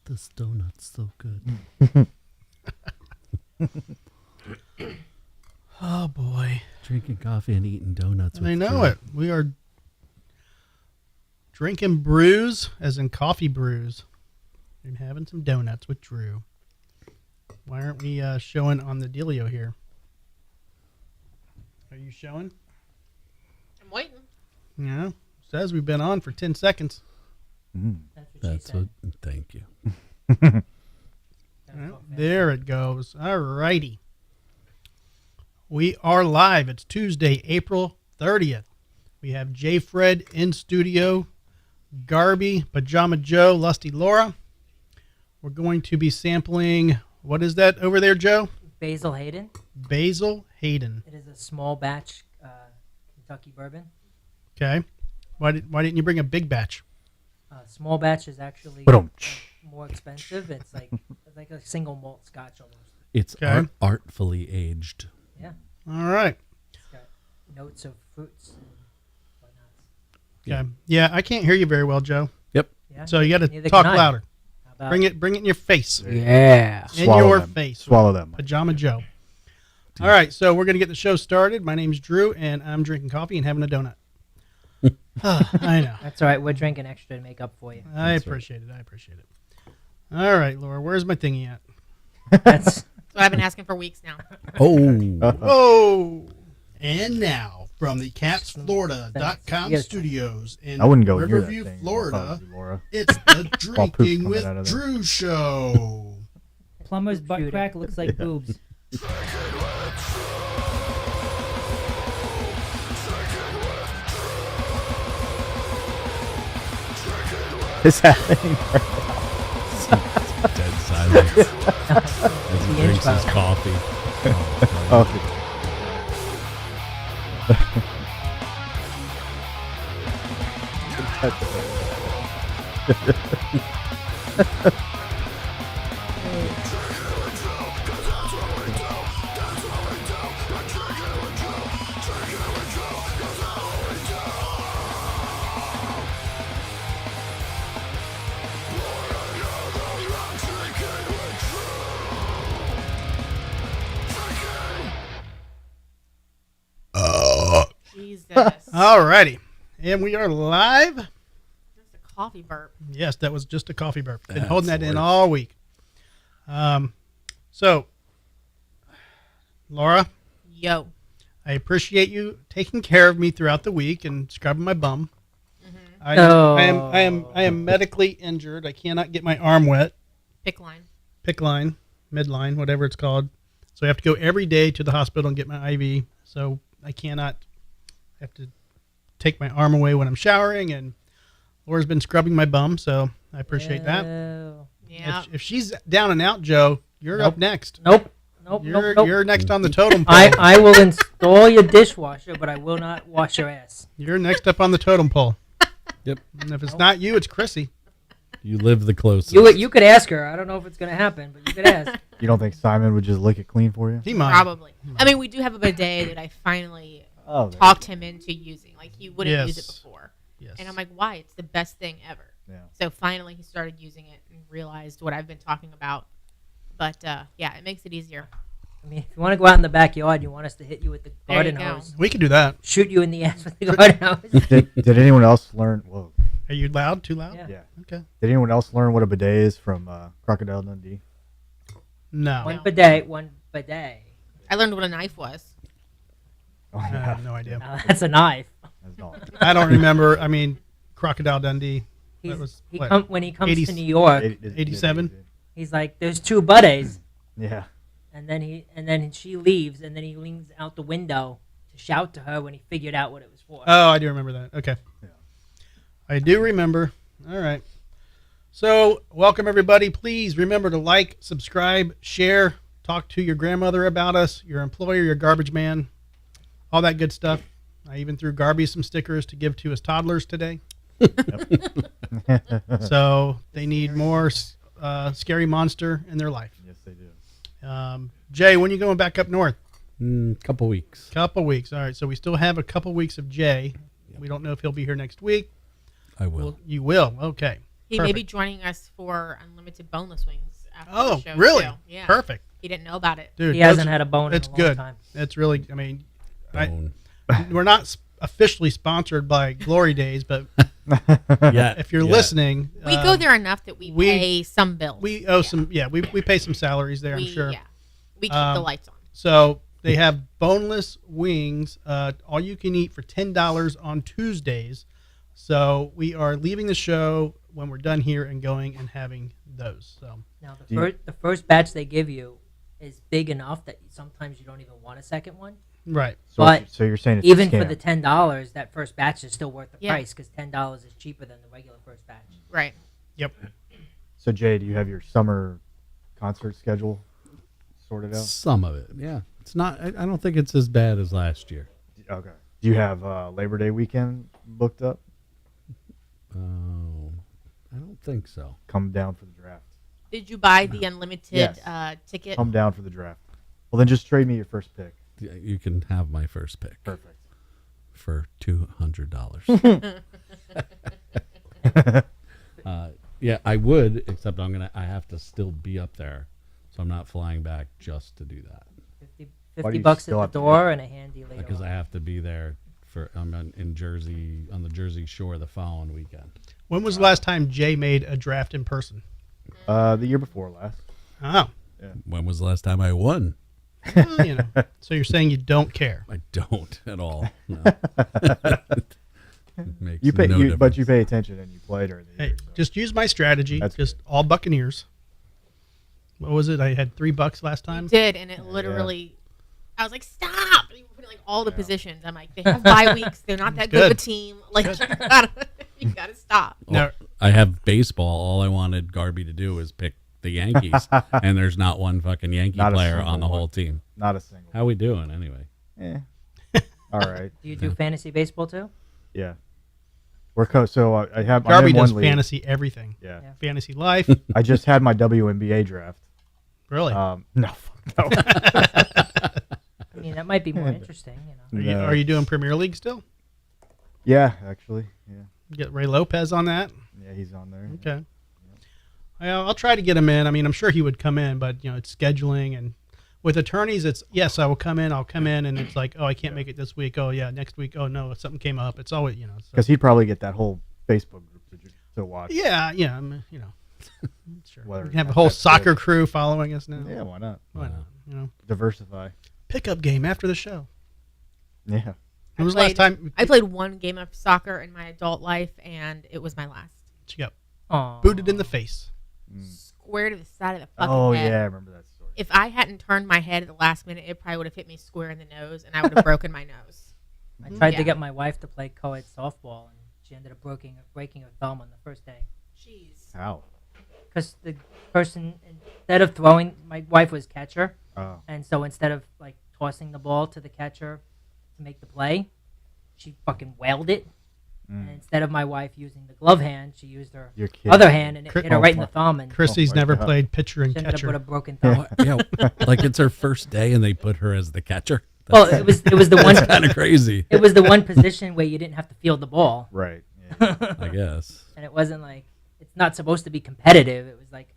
This donut's so good. Oh, boy. Drinking coffee and eating donuts. I know it. We are drinking brews, as in coffee brews, and having some donuts with Drew. Why aren't we showing on the dealio here? Are you showing? I'm waiting. Yeah. Says we've been on for 10 seconds. That's what. Thank you. Well, there it goes. All righty. We are live. It's Tuesday, April 30th. We have JayFred in studio, Garbee, Pajama Joe, Lusty Laura. We're going to be sampling, what is that over there, Joe? Basil Hayden. Basil Hayden. It is a small batch Kentucky bourbon. Okay. Why didn't you bring a big batch? Small batch is actually more expensive. It's like a single malt scotch almost. It's artfully aged. Yeah. All right. It's got notes of fruits and whatnot. Okay. Yeah, I can't hear you very well, Joe. Yep. Yeah. So you got to talk louder. Bring it in your face. Yeah. In your face. Swallow them. Pajama Joe. All right, so we're going to get the show started. My name's Drew, and I'm drinking coffee and having a donut. I know. That's all right. We're drinking extra to make up for you. I appreciate it. All right, Laura, where's my thingy at? That's what I've been asking for weeks now. Oh. And now, from the CapsFlorida.com studios in I wouldn't go Riverview, near that thing. Florida, Laura. it's the While poop's Drinking coming with out of there. Drew show. Plumber's butt crack looks like boobs. It's happening. Dead silence. As he drinks his coffee. Oh. Jesus. All righty. And we are live. Just a coffee burp. Yes, that was just a coffee burp. Been That's holding that in worse. all week. So, Laura, Yo. I appreciate you taking care of me throughout the week and scrubbing my bum. I am medically injured. I cannot get my arm wet. Pick line. Pick line, midline, whatever it's called. So I have to go every day to the hospital and get my IV. So I cannot. I have to take my arm away when I'm showering, and Laura's been scrubbing my bum, so I appreciate that. Yeah. If she's down and out, Joe, you're up next. Nope. You're next on the totem pole. I will install your dishwasher, but I will not wash your ass. You're next up on the totem pole. Yep. And if it's not you, it's Chrissy. You live the closest. You could ask her. I don't know if it's going to happen, but you could ask. You don't think Simon would just lick it clean for you? He might. Probably. I mean, we do have a bidet that I finally talked him into using. Like, he wouldn't use it before. Yes. And I'm like, why? It's the best thing ever. Yeah. So finally he started using it and realized what I've been talking about. But, yeah, it makes it easier. I mean, if you want to go out in the backyard, you want us to hit you with the There you garden go. hose. We could do that. Shoot you in the ass with the garden hose. Did anyone else learn? Whoa. Are you loud? Too loud? Yeah. Yeah. Okay. Did anyone else learn what a bidet is from Crocodile Dundee? No. One bidet. I learned what a knife was. Oh, I yeah. have no idea. Now, that's a knife. That's not. I don't remember. I mean, Crocodile Dundee. That was, When he comes 80s to New York, 87? he's like, "There's two buddies," Yeah. and then she leaves, and then he leans out the window to shout to her when he figured out what it was for. Oh, I do remember that. Okay. Yeah. I do remember. All right. So, welcome everybody. Please remember to like, subscribe, share, talk to your grandmother about us, your employer, your garbage man, all that good stuff. I even threw Garbee some stickers to give to his toddlers today. So they need more scary monster in their life. Yes, they do. Jay, when are you going back up north? Couple weeks. Couple weeks. All right. So we still have a couple weeks of Jay. We don't know if he'll be here next week. I will. You will. Okay. He may be joining us for unlimited boneless wings after the Oh, show. really? Too. Yeah. Perfect. He didn't know about it. Dude, He hasn't had a bone in It's a long good. time. It's really, I mean, Bone. we're not officially sponsored by Glory Days, but Yeah. if you're listening, We go there enough that we pay some bills. We owe some, we pay some salaries there, I'm sure. Yeah. We keep the lights on. So they have boneless wings, all you can eat for $10 on Tuesdays. So we are leaving the show when we're done here and going and having those. So Now, the first batch they give you is big enough that sometimes you don't even want a second one. right. So you're saying it's Even a scam. for the $10, that first batch is still worth the Yeah. price because $10 is cheaper than the regular first batch. Right. Yep. So Jay, do you have your summer concert schedule sorted out? Some of it, yeah. It's not. I don't think it's as bad as last year. Okay. Do you have Labor Day weekend booked up? Oh, I don't think so. Come down for the draft. Did you buy the unlimited Yes. ticket? Come down for the draft. Well, then just trade me your first pick. Yeah, you can have my first pick Perfect. for $200. Yeah, I would, except I have to still be up there, so I'm not flying back just to do that 50 you bucks still at have the to door and a handy later because on. I have to be there for. I'm in Jersey on the Jersey Shore the following weekend. When was the last time Jay made a draft in person? The year before last. Oh, When was the last time I won? well, So you're saying you don't care? I don't at all. No. It makes You pay, no but difference. you pay attention and you play during the Hey, year. So. just use my strategy. That's Just all Buccaneers. What was it? I had $3 last time. You did, and it literally, I was like, stop! And you were putting like all the positions. I'm like, they have bye weeks. They're not that good of a Good. team. Like, you gotta stop. No, I have baseball. All I wanted Garbee to do was pick the Yankees, and there's not one fucking Yankee Not a player single on the one. whole team. Not a single. How we doing anyway? All right. Do you do fantasy baseball too? Yeah. So I have. I'm Garbee in does one league. fantasy everything. Yeah. Yeah. Fantasy life. I just had my WNBA draft. Really? No. Fuck no. I mean, that might be more interesting, Are you, No. are you doing Premier League still? Yeah, actually. Yeah. You get Ray Lopez on that? Yeah, he's on there. Okay. I'll try to get him in. I mean, I'm sure he would come in, but it's scheduling, and with attorneys, it's yes, I will come in. I'll come in, and it's like, oh, I can't make it this week. Oh yeah, next week. Oh no, something came up. It's always So. Because he'd probably get that whole Facebook group to watch. Yeah. Sure. Whether We can have a that's whole good. soccer crew following us now. Yeah, why not? Why not? Diversify. Pickup game after the show. Yeah. When was the last time I played one game of soccer in my adult life, and it was my last. she got Aw. booted in the face? Square to the side of the fucking Oh head. yeah, I remember that story. If I hadn't turned my head at the last minute, it probably would have hit me square in the nose, and I would have broken my nose. I tried Yeah. to get my wife to play co-ed softball, and she ended up breaking her thumb on the first day. Jeez. How? Because the person, instead of throwing, my wife was catcher, Oh. and so instead of like tossing the ball to the catcher to make the play, she fucking wailed it. And instead of my wife using the glove hand, she used her Your kid. other hand, and it hit her Oh right in my- the thumb, and Chrissy's my never God. played pitcher and she ended up catcher. with a broken thumb. Yeah, like it's her first day, and they put her as the catcher. Well, it was the one Kind of crazy, it was the one position where you didn't have to field the ball, Right. Yeah. I guess. and it wasn't like it's not supposed to be competitive. It was like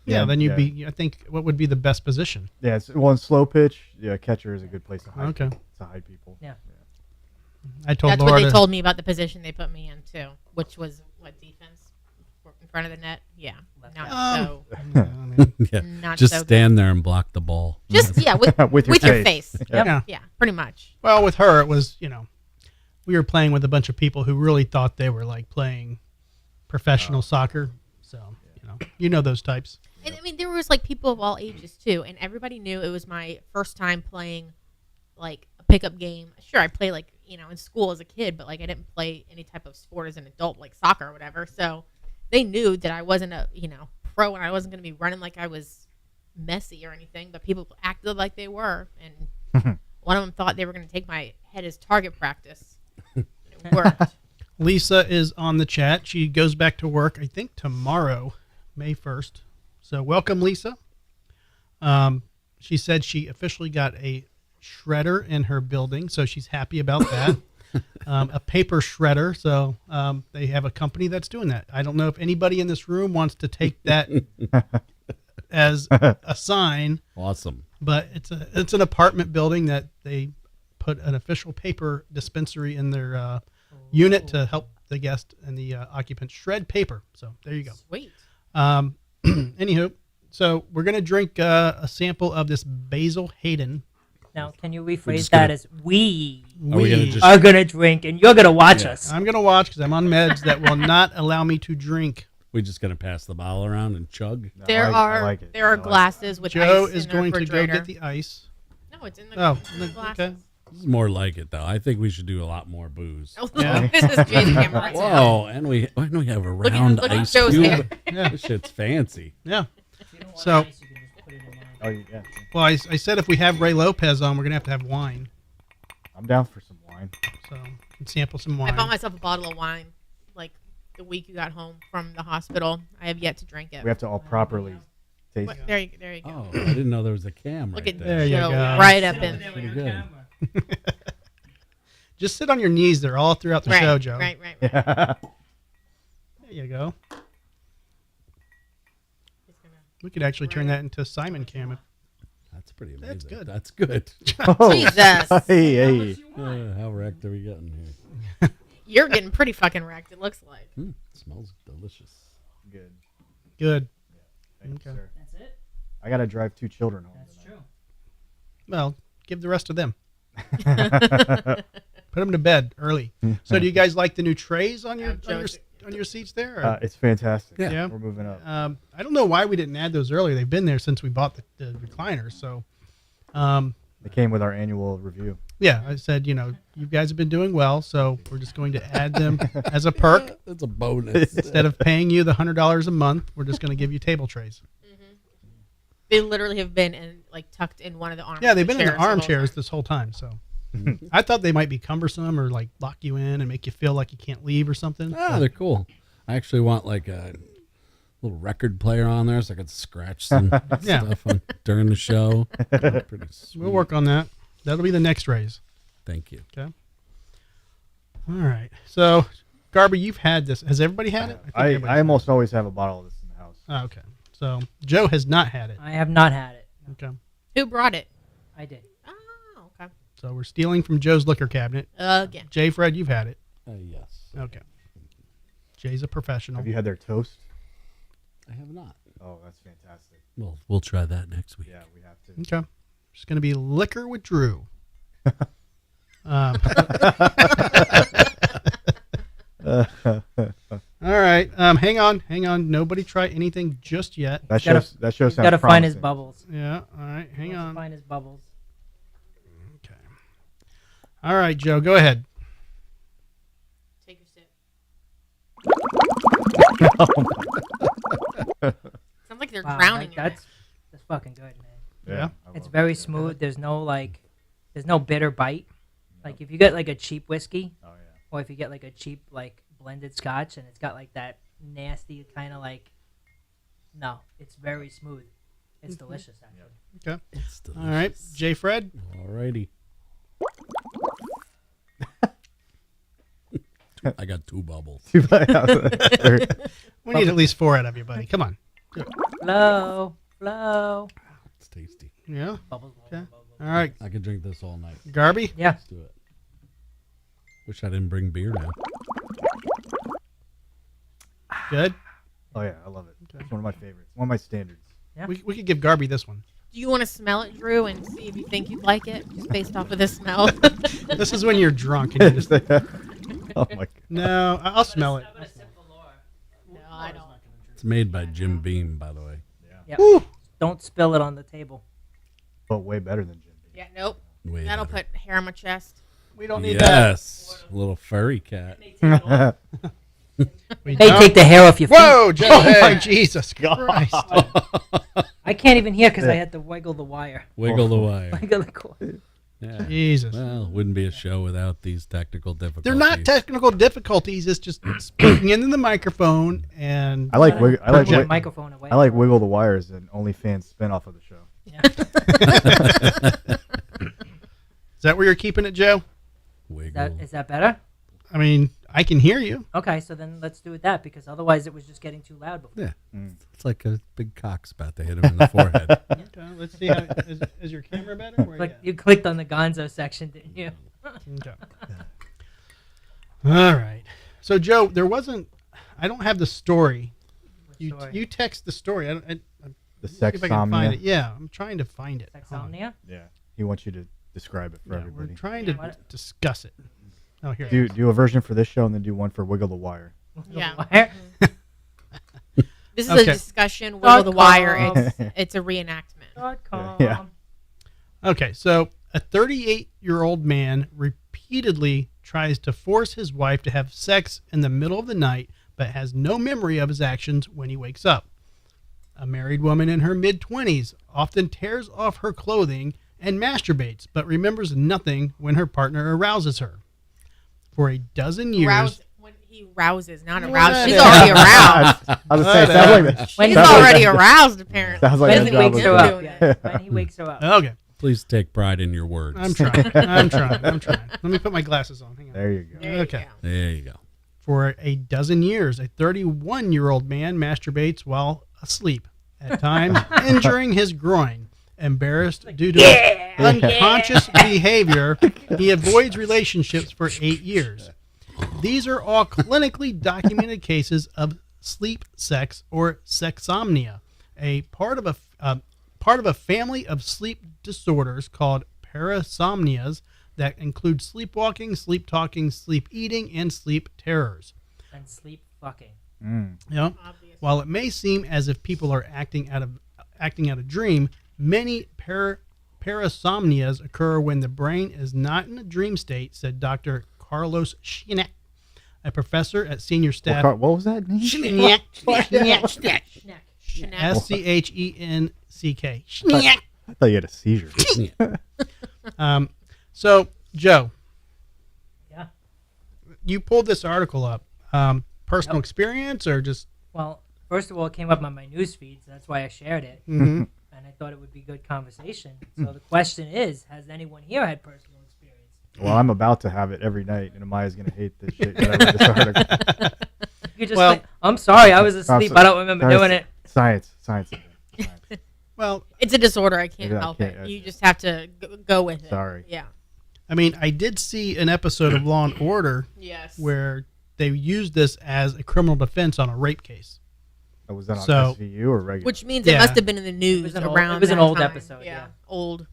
Yeah, then you'd yeah. be. I think what would be the best position? Yeah. In slow pitch, catcher is a good place to hide. Okay. To hide people. Yeah. I told That's Laura what they to- told me about the position they put me in too, which was what, defense in front of the net. Yeah, not so. Yeah, I mean, Yeah, Not just so good. stand there and block the ball. Just with With your face. Yeah. Yeah, pretty much. Well, with her, it was we were playing with a bunch of people who really thought they were like playing professional soccer. So those types. And I mean, there was like people of all ages too, and everybody knew it was my first time playing like a pickup game. Sure, I played like in school as a kid, but like I didn't play any type of sport as an adult, like soccer or whatever. So they knew that I wasn't a pro, and I wasn't going to be running like I was messy or anything. But people acted like they were, and one of them thought they were going to take my head as target practice. And it worked. Lisa is on the chat. She goes back to work, I think, tomorrow, May 1st. So welcome, Lisa. She said she officially got a shredder in her building, so she's happy about that. a paper shredder. So they have a company that's doing that. I don't know if anybody in this room wants to take that as a sign, Awesome. but it's an apartment building that they put an official paper dispensary in their unit to help the guest and the occupants shred paper. So there you go. Sweet. Anywho, so we're going to drink a sample of this Basil Hayden. Now, can you just rephrase gonna- that as we Are we gonna just- are gonna drink and you're gonna watch us? I'm going to watch because I'm on meds that will not allow me to drink. We're just gonna pass the bottle around and chug. No, There I like it. there are I like it. glasses with Joe ice is in the going to go refrigerator. get the ice. No, it's in the, Oh, in the okay. glasses. This is more like it though. I think we should do a lot more booze. Oh, Yeah. this is Jay's camera right now. Whoa, and we have a Look at- round look at ice Joe's cube. hair. Yeah. This shit's fancy. Yeah. If you don't want So- ice, you can just put it in mine. Oh, yeah. Well, I said if we have Ray Lopez on, we're going to have wine. I'm down for some wine. So can sample some I wine. bought myself a bottle of wine like the week you got home from the hospital. I have yet to drink it. We have to all properly taste What- it. there you go. Oh, I didn't know there was a cam Look right at There you Joe go. right up in. Pretty good. Just sit on your knees there all throughout the Right, show, Joe. right. Yeah. There you go. Just gonna- We could actually turn that into Simon Cam. if- That's pretty amazing. That's good. That's good. Oh, Jesus. Hey, hey. How wrecked are we getting here? You're getting pretty fucking wrecked, it looks like. Smells delicious. Good. Good. Thank you, Okay. sir. That's it. I got to drive 2 children home. That's true. Well, give the rest of them. true. Put them to bed early. So, do you guys like the new trays on your Yeah, on your seats there? Or- It's fantastic. Yeah. Yeah. We're moving up. I don't know why we didn't add those earlier. They've been there since we bought the recliners. So, They came with our annual review. yeah, I said, you guys have been doing well, so we're just going to add them as a perk. That's a bonus. Instead of paying you the $100 a month, we're just going to give you table trays. They literally have been tucked in one of the armchairs. Yeah, they've been in the the whole armchairs time. this whole time. So, I thought they might be cumbersome or like lock you in and make you feel like you can't leave or something. Ah, they're cool. I actually want like a little record player on there so I could scratch some Yeah. stuff during the show. Pretty sweet. We'll work on that. That'll be the next raise. Thank you. Okay. All right. So, Garbee, you've had this. Has everybody had it? think I everybody's almost always have a bottle of this in the house. had it. Oh, okay. So, Joe has not had it. I have not had it. Okay. Who brought it? I did. Oh, okay. So, we're stealing from Joe's liquor cabinet. Again. JayFred, you've had it. Yes. Okay. Jay's a professional. Have you had their toast? I have not. Oh, that's fantastic. Well, we'll try that next week. Yeah, we have to. Okay. It's going to be liquor with Drew. Um, all right. Hang on. Nobody try anything just yet. That Gotta- show He's sounds got to find his promising. bubbles. Yeah. All right. Hang Wants to on. Find his bubbles. Okay. All right, Joe. Go ahead. Take your sip. Sounds like they're Wow, drowning that's fucking good, man. Yeah. I It's love very it. smooth. There's no bitter bite. Like if you get like a cheap whiskey, Oh yeah. or if you get like a cheap like blended scotch, and it's got like that nasty kind of like. No, it's very smooth. It's delicious actually. Okay. It's All right, JayFred. Alrighty. I got 2 bubbles. We need at least 4 out of you, buddy. Come on. Flow. It's tasty. Yeah. Bubbles. Okay. All right, I could drink this all night. Garbee. Yeah. Let's do it. Wish I didn't bring beer now. Good. Oh yeah, I love it. Okay. It's one of my favorites. One of my standards. Yeah. We could give Garbee this one. Do you want to smell it, Drew, and see if you think you'd like it, just based off of the smell? This is when you're drunk. And you just, Oh my god. no, I'll smell it. No, I don't. It's made by Jim Beam, by the way. Yep. Woo. Don't spill it on the table. But way better than Jim Beam. Yeah, nope. Way That'll better. put hair on my chest. We don't need that. Yes. A little furry cat. We Hey, don't. take the hair off your feet. Whoa, Joe! Oh my Jesus Christ! I can't even hear because I had to wiggle the wire. Wiggle the wire. Wiggle the cord. Yeah. Jesus. Well, wouldn't be a show without these technical difficulties. They're not technical difficulties. It's just speaking into the microphone and I like Gotta wig- I like put your wi- microphone away. I like Wiggle the Wires, an OnlyFans spinoff of the show. Is that where you're keeping it, Joe? Wiggle. Is that better? I mean, I can hear you. Okay, so then let's do it that because otherwise it was just getting too loud before. Yeah. It's like a big cock's about to hit him in the forehead. Okay, let's see. Is your camera better? Where Like at? you clicked on the Gonzo section, didn't you? Okay. All right. So, Joe, I don't have the story. Story? You text the story. I'm The see if I can find it. Sexomnia. Yeah, I'm trying to find it. Hold on. Sexomnia? Yeah. He wants you to describe it for Yeah, everybody. we're trying Yeah, to what- discuss it. Oh, here. Do a version for this show and then do one for Wiggle the Wire. Yeah. Wire? This is Okay. a discussion. Wiggle the wire. .com. It's a reenactment. .com. Yeah. Okay, so a 38-year-old man repeatedly tries to force his wife to have sex in the middle of the night, but has no memory of his actions when he wakes up. A married woman in her mid-20s often tears off her clothing and masturbates, but remembers nothing when her partner arouses her. For a dozen years... When he rouses, not What aroused. She's is- already aroused. I was saying, sounds like that. When She's sounds like already that- aroused, apparently. Sounds like When that he job wakes was her doing up. it. Yeah. When he wakes her up. Okay, Please take pride in your words. I'm trying. I'm trying. Let me put my glasses on. Hang on. There you go. There you Okay. go. There you go. For a dozen years, a 31-year-old man masturbates while asleep, at times injuring his groin. Embarrassed due to his unconscious behavior, he avoids relationships for 8 years. These are all clinically documented cases of sleep sex or sexomnia, a part of a family of sleep disorders called parasomnias that include sleepwalking, sleep talking, sleep eating, and sleep terrors. And sleep fucking. Mm. You know, Obviously. while it may seem as if people are acting out a dream, many parasomnias occur when the brain is not in a dream state, said Dr. Carlos Schneck, a professor at senior staff. What was that name? Schneck. Schneck. Schneck. Schneck. I thought you had a seizure. So, Joe, Yeah. you pulled this article up. Personal experience or just... Well, first of all, it came up on my news feed, so that's why I shared it. Mhm. And I thought it would be good conversation. So the question is, has anyone here had personal experience? Well, I'm about to have it every night, and Amaya's going to hate this shit. That I read this article. You just Well- like, I'm sorry, I was asleep. I don't remember doing it. Science. Well, It's a disorder. I can't Yeah, I help can't- it. You just have to go with it. Sorry. Yeah. I mean, I did see an episode of Law and Order Yes. where they used this as a criminal defense on a rape case. Was that on So- SVU or regular? Which means Yeah. it must have been in the news was an old- around it was an that old time. episode, yeah. Old.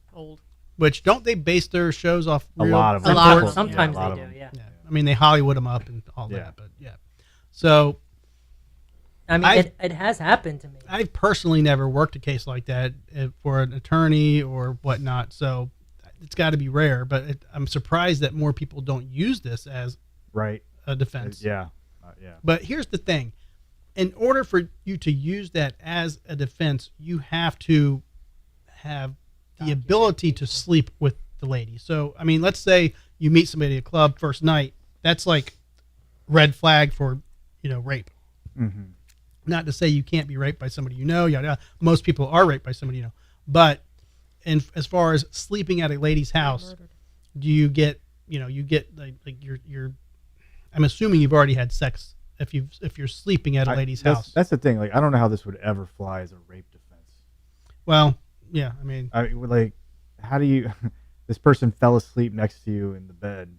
Which don't they base their shows off? A real lot of A them. lot of reports? them. Sometimes Yeah, a lot they of do, them. yeah. Yeah. I mean, they Hollywood them up and all Yeah. that, but yeah. So I mean, I- it has happened to me. I've personally never worked a case like that for an attorney or whatnot. So it's got to be rare. But I'm surprised that more people don't use this as Right. a defense. Yeah. Yeah. But here's the thing. In order for you to use that as a defense, you have to have the ability to sleep with the lady. So, I mean, let's say you meet somebody at a club first night. That's like red flag for, rape. Mm-hmm. Not to say you can't be raped by somebody you know. Yada, yada. Most people are raped by somebody you know. But as far as sleeping at a lady's house, do you get, like you're I'm assuming you've already had sex if you're sleeping at a lady's house. That's the thing. Like, I don't know how this would ever fly as a rape defense. Well, yeah, I mean, Like, how do you? This person fell asleep next to you in the bed.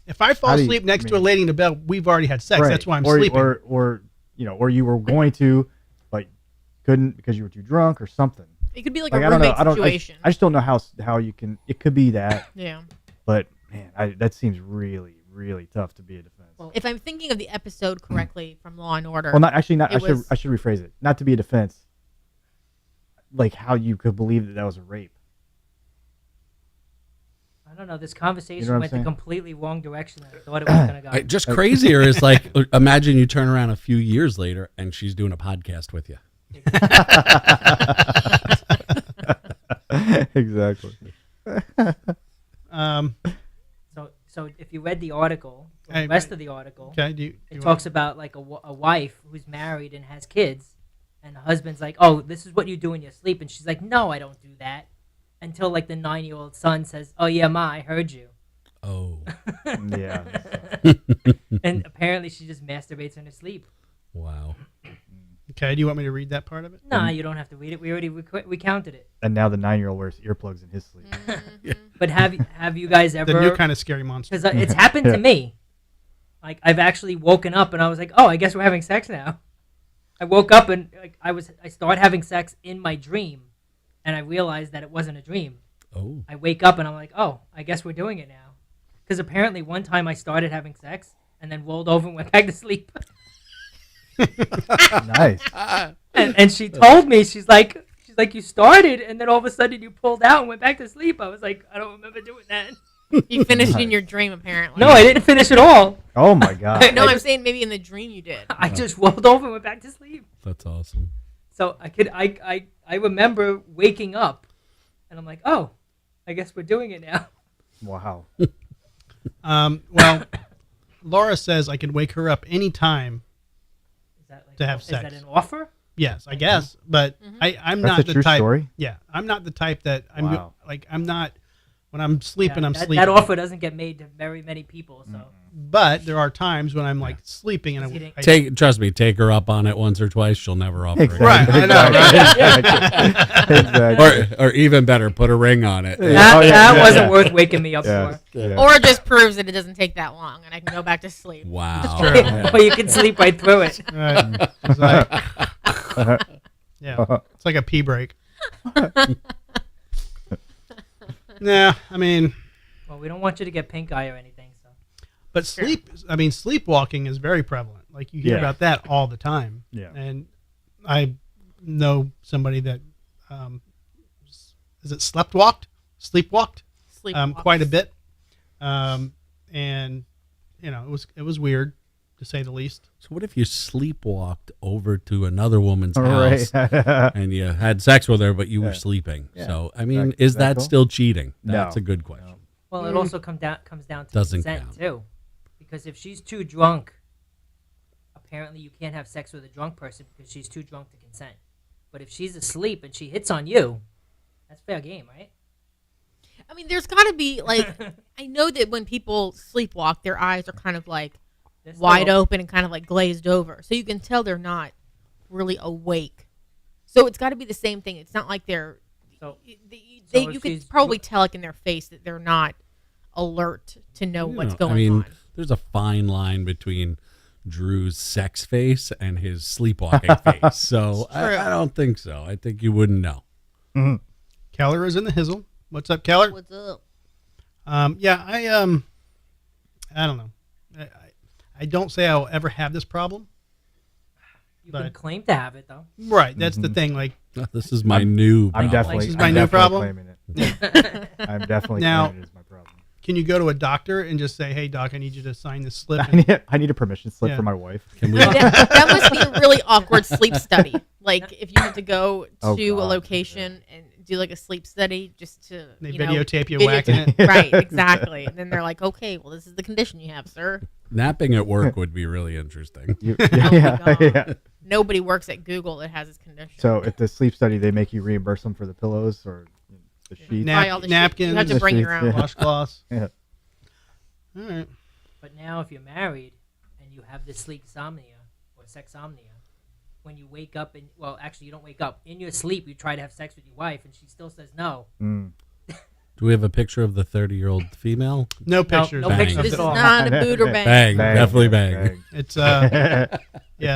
if I fall How do you- asleep next I to a mean- lady in the bed, we've already had sex. Right. That's why I'm or, sleeping. Or you were going to, but couldn't because you were too drunk or something. It could be like Like, a I don't know. roommate situation. I just don't know how you can. It could be that, Yeah. but man, that seems really, really tough to be a defense. If I'm thinking of the episode correctly from Law and Order, Well, not actually. Not. It was- I should rephrase it. Not to be a defense. Like how you could believe that was a rape. I don't know. This conversation You know what I'm went the saying? completely wrong direction than I thought it was going to go. Just crazier is like, imagine you turn around a few years later and she's doing a podcast with you. Exactly. So if you read the article, Hey, the rest right. of the article, Okay, do you it want- talks about like a wife who's married and has kids, and the husband's like, "Oh, this is what you do in your sleep," and she's like, "No, I don't do that." Until like the 9-year-old son says, "Oh yeah, Ma, I heard you," Oh. Yeah. And apparently she just masturbates in her sleep. Wow. Okay, do you want me to read that part of it? Nah, you don't have to read it. We already we counted it. And now the 9-year-old wears earplugs in his sleep. But have you guys ever? The new kind of scary monster. Because it's happened to me. Like I've actually woken up and I was like, oh, I guess we're having sex now. I woke up and like I started having sex in my dream, and I realized that it wasn't a dream. Oh. I wake up and I'm like, oh, I guess we're doing it now. Because apparently one time I started having sex and then rolled over and went back to sleep. Nice. And she told me, she's like, you started and then all of a sudden you pulled out and went back to sleep. I was like, I don't remember doing that. You finished in your dream, apparently. No, I didn't finish at all. Oh my God. No, I'm saying maybe in the dream you did. I just rolled over and went back to sleep. That's awesome. So I remember waking up and I'm like, oh, I guess we're doing it now. Wow. Well, Laura says I can wake her up anytime. Is that like, To have is sex. that an offer? Yes, I guess, but I'm That's not a the true type. story? Yeah, I'm not the type that Wow. I'm not when I'm sleeping. Yeah, I'm that, sleeping. That offer doesn't get made to very many people. So But there are times when I'm like sleeping and He Trust me, take her up on it once or twice. She'll never offer Exactly. Right, I know, Exactly. it. Or even better, put a ring on it. that wasn't worth waking me up Yeah. for. Yeah. Or it just proves that it doesn't take that long and I can go back to sleep. Wow. true. Yeah. Or you can sleep right through it. Right. It's like, yeah, it's like a pee break. Nah, I mean, Well, we don't want you to get pink eye or anything. So but sleepwalking is very prevalent. Like you hear Yeah. about that all the time. Yeah. And I know somebody that is it sleepwalked Sleep. quite a bit. And you know, it was weird to say the least. So what if you sleepwalked over to another woman's Right. house and you had sex with her, but you were Yeah. sleeping? Yeah. So I mean, That- is that that cool? still cheating? No. That's a good question. No. well, it also comes down to Doesn't consent count. too, because if she's too drunk, apparently you can't have sex with a drunk person because she's too drunk to consent. But if she's asleep and she hits on you, that's fair game, right? I mean, there's got to be, like, I know that when people sleepwalk, their eyes are kind of like They're wide still- open and kind of like glazed over. So you can tell they're not really awake. So it's got to be the same thing. It's not like they're, So- they so you if could she's- probably tell like in their face that they're not alert to know what's going I mean, on. there's a fine line between Drew's sex face and his sleepwalking face. So true. I don't think so. I think you wouldn't know. Keller is in the hizzle. What's up, Keller? What's up? Yeah, I don't know. I don't say I'll ever have this problem. You But- can claim to have it though. Right, that's the thing. Like, This is my new I'm problem. definitely. This is I'm my new definitely problem? Claiming it. I'm definitely Now- claiming it as my problem. can you go to a doctor and just say, "Hey, doc, I need you to sign this slip"? I need a permission slip Yeah. for my wife. Can we? That must be a really awkward sleep study. Like if you have to go to Oh, a God. location and do like a sleep study just to They you know, videotape you videotape- whacking it. Right, exactly. And then they're like, okay, well, this is the condition you have, sir. Napping at work would be really interesting. You, Oh my yeah, God. yeah. Nobody works at Google that has this condition. So at the sleep study, they make you reimburse them for the pillows or the sheets. Nap- Buy all the shit. napkins, You have to bring your own. Yeah. Washcloths. Yeah. All right. But now, if you're married and you have this sleep somnia or sexomnia, when you wake up and actually you don't wake up in your sleep, you try to have sex with your wife and she still says no. Mm. Do we have a picture of the 30-year-old female? No pictures. no Bang. pictures This is at all. not a boot or bang. Bang, definitely bang. It's yeah.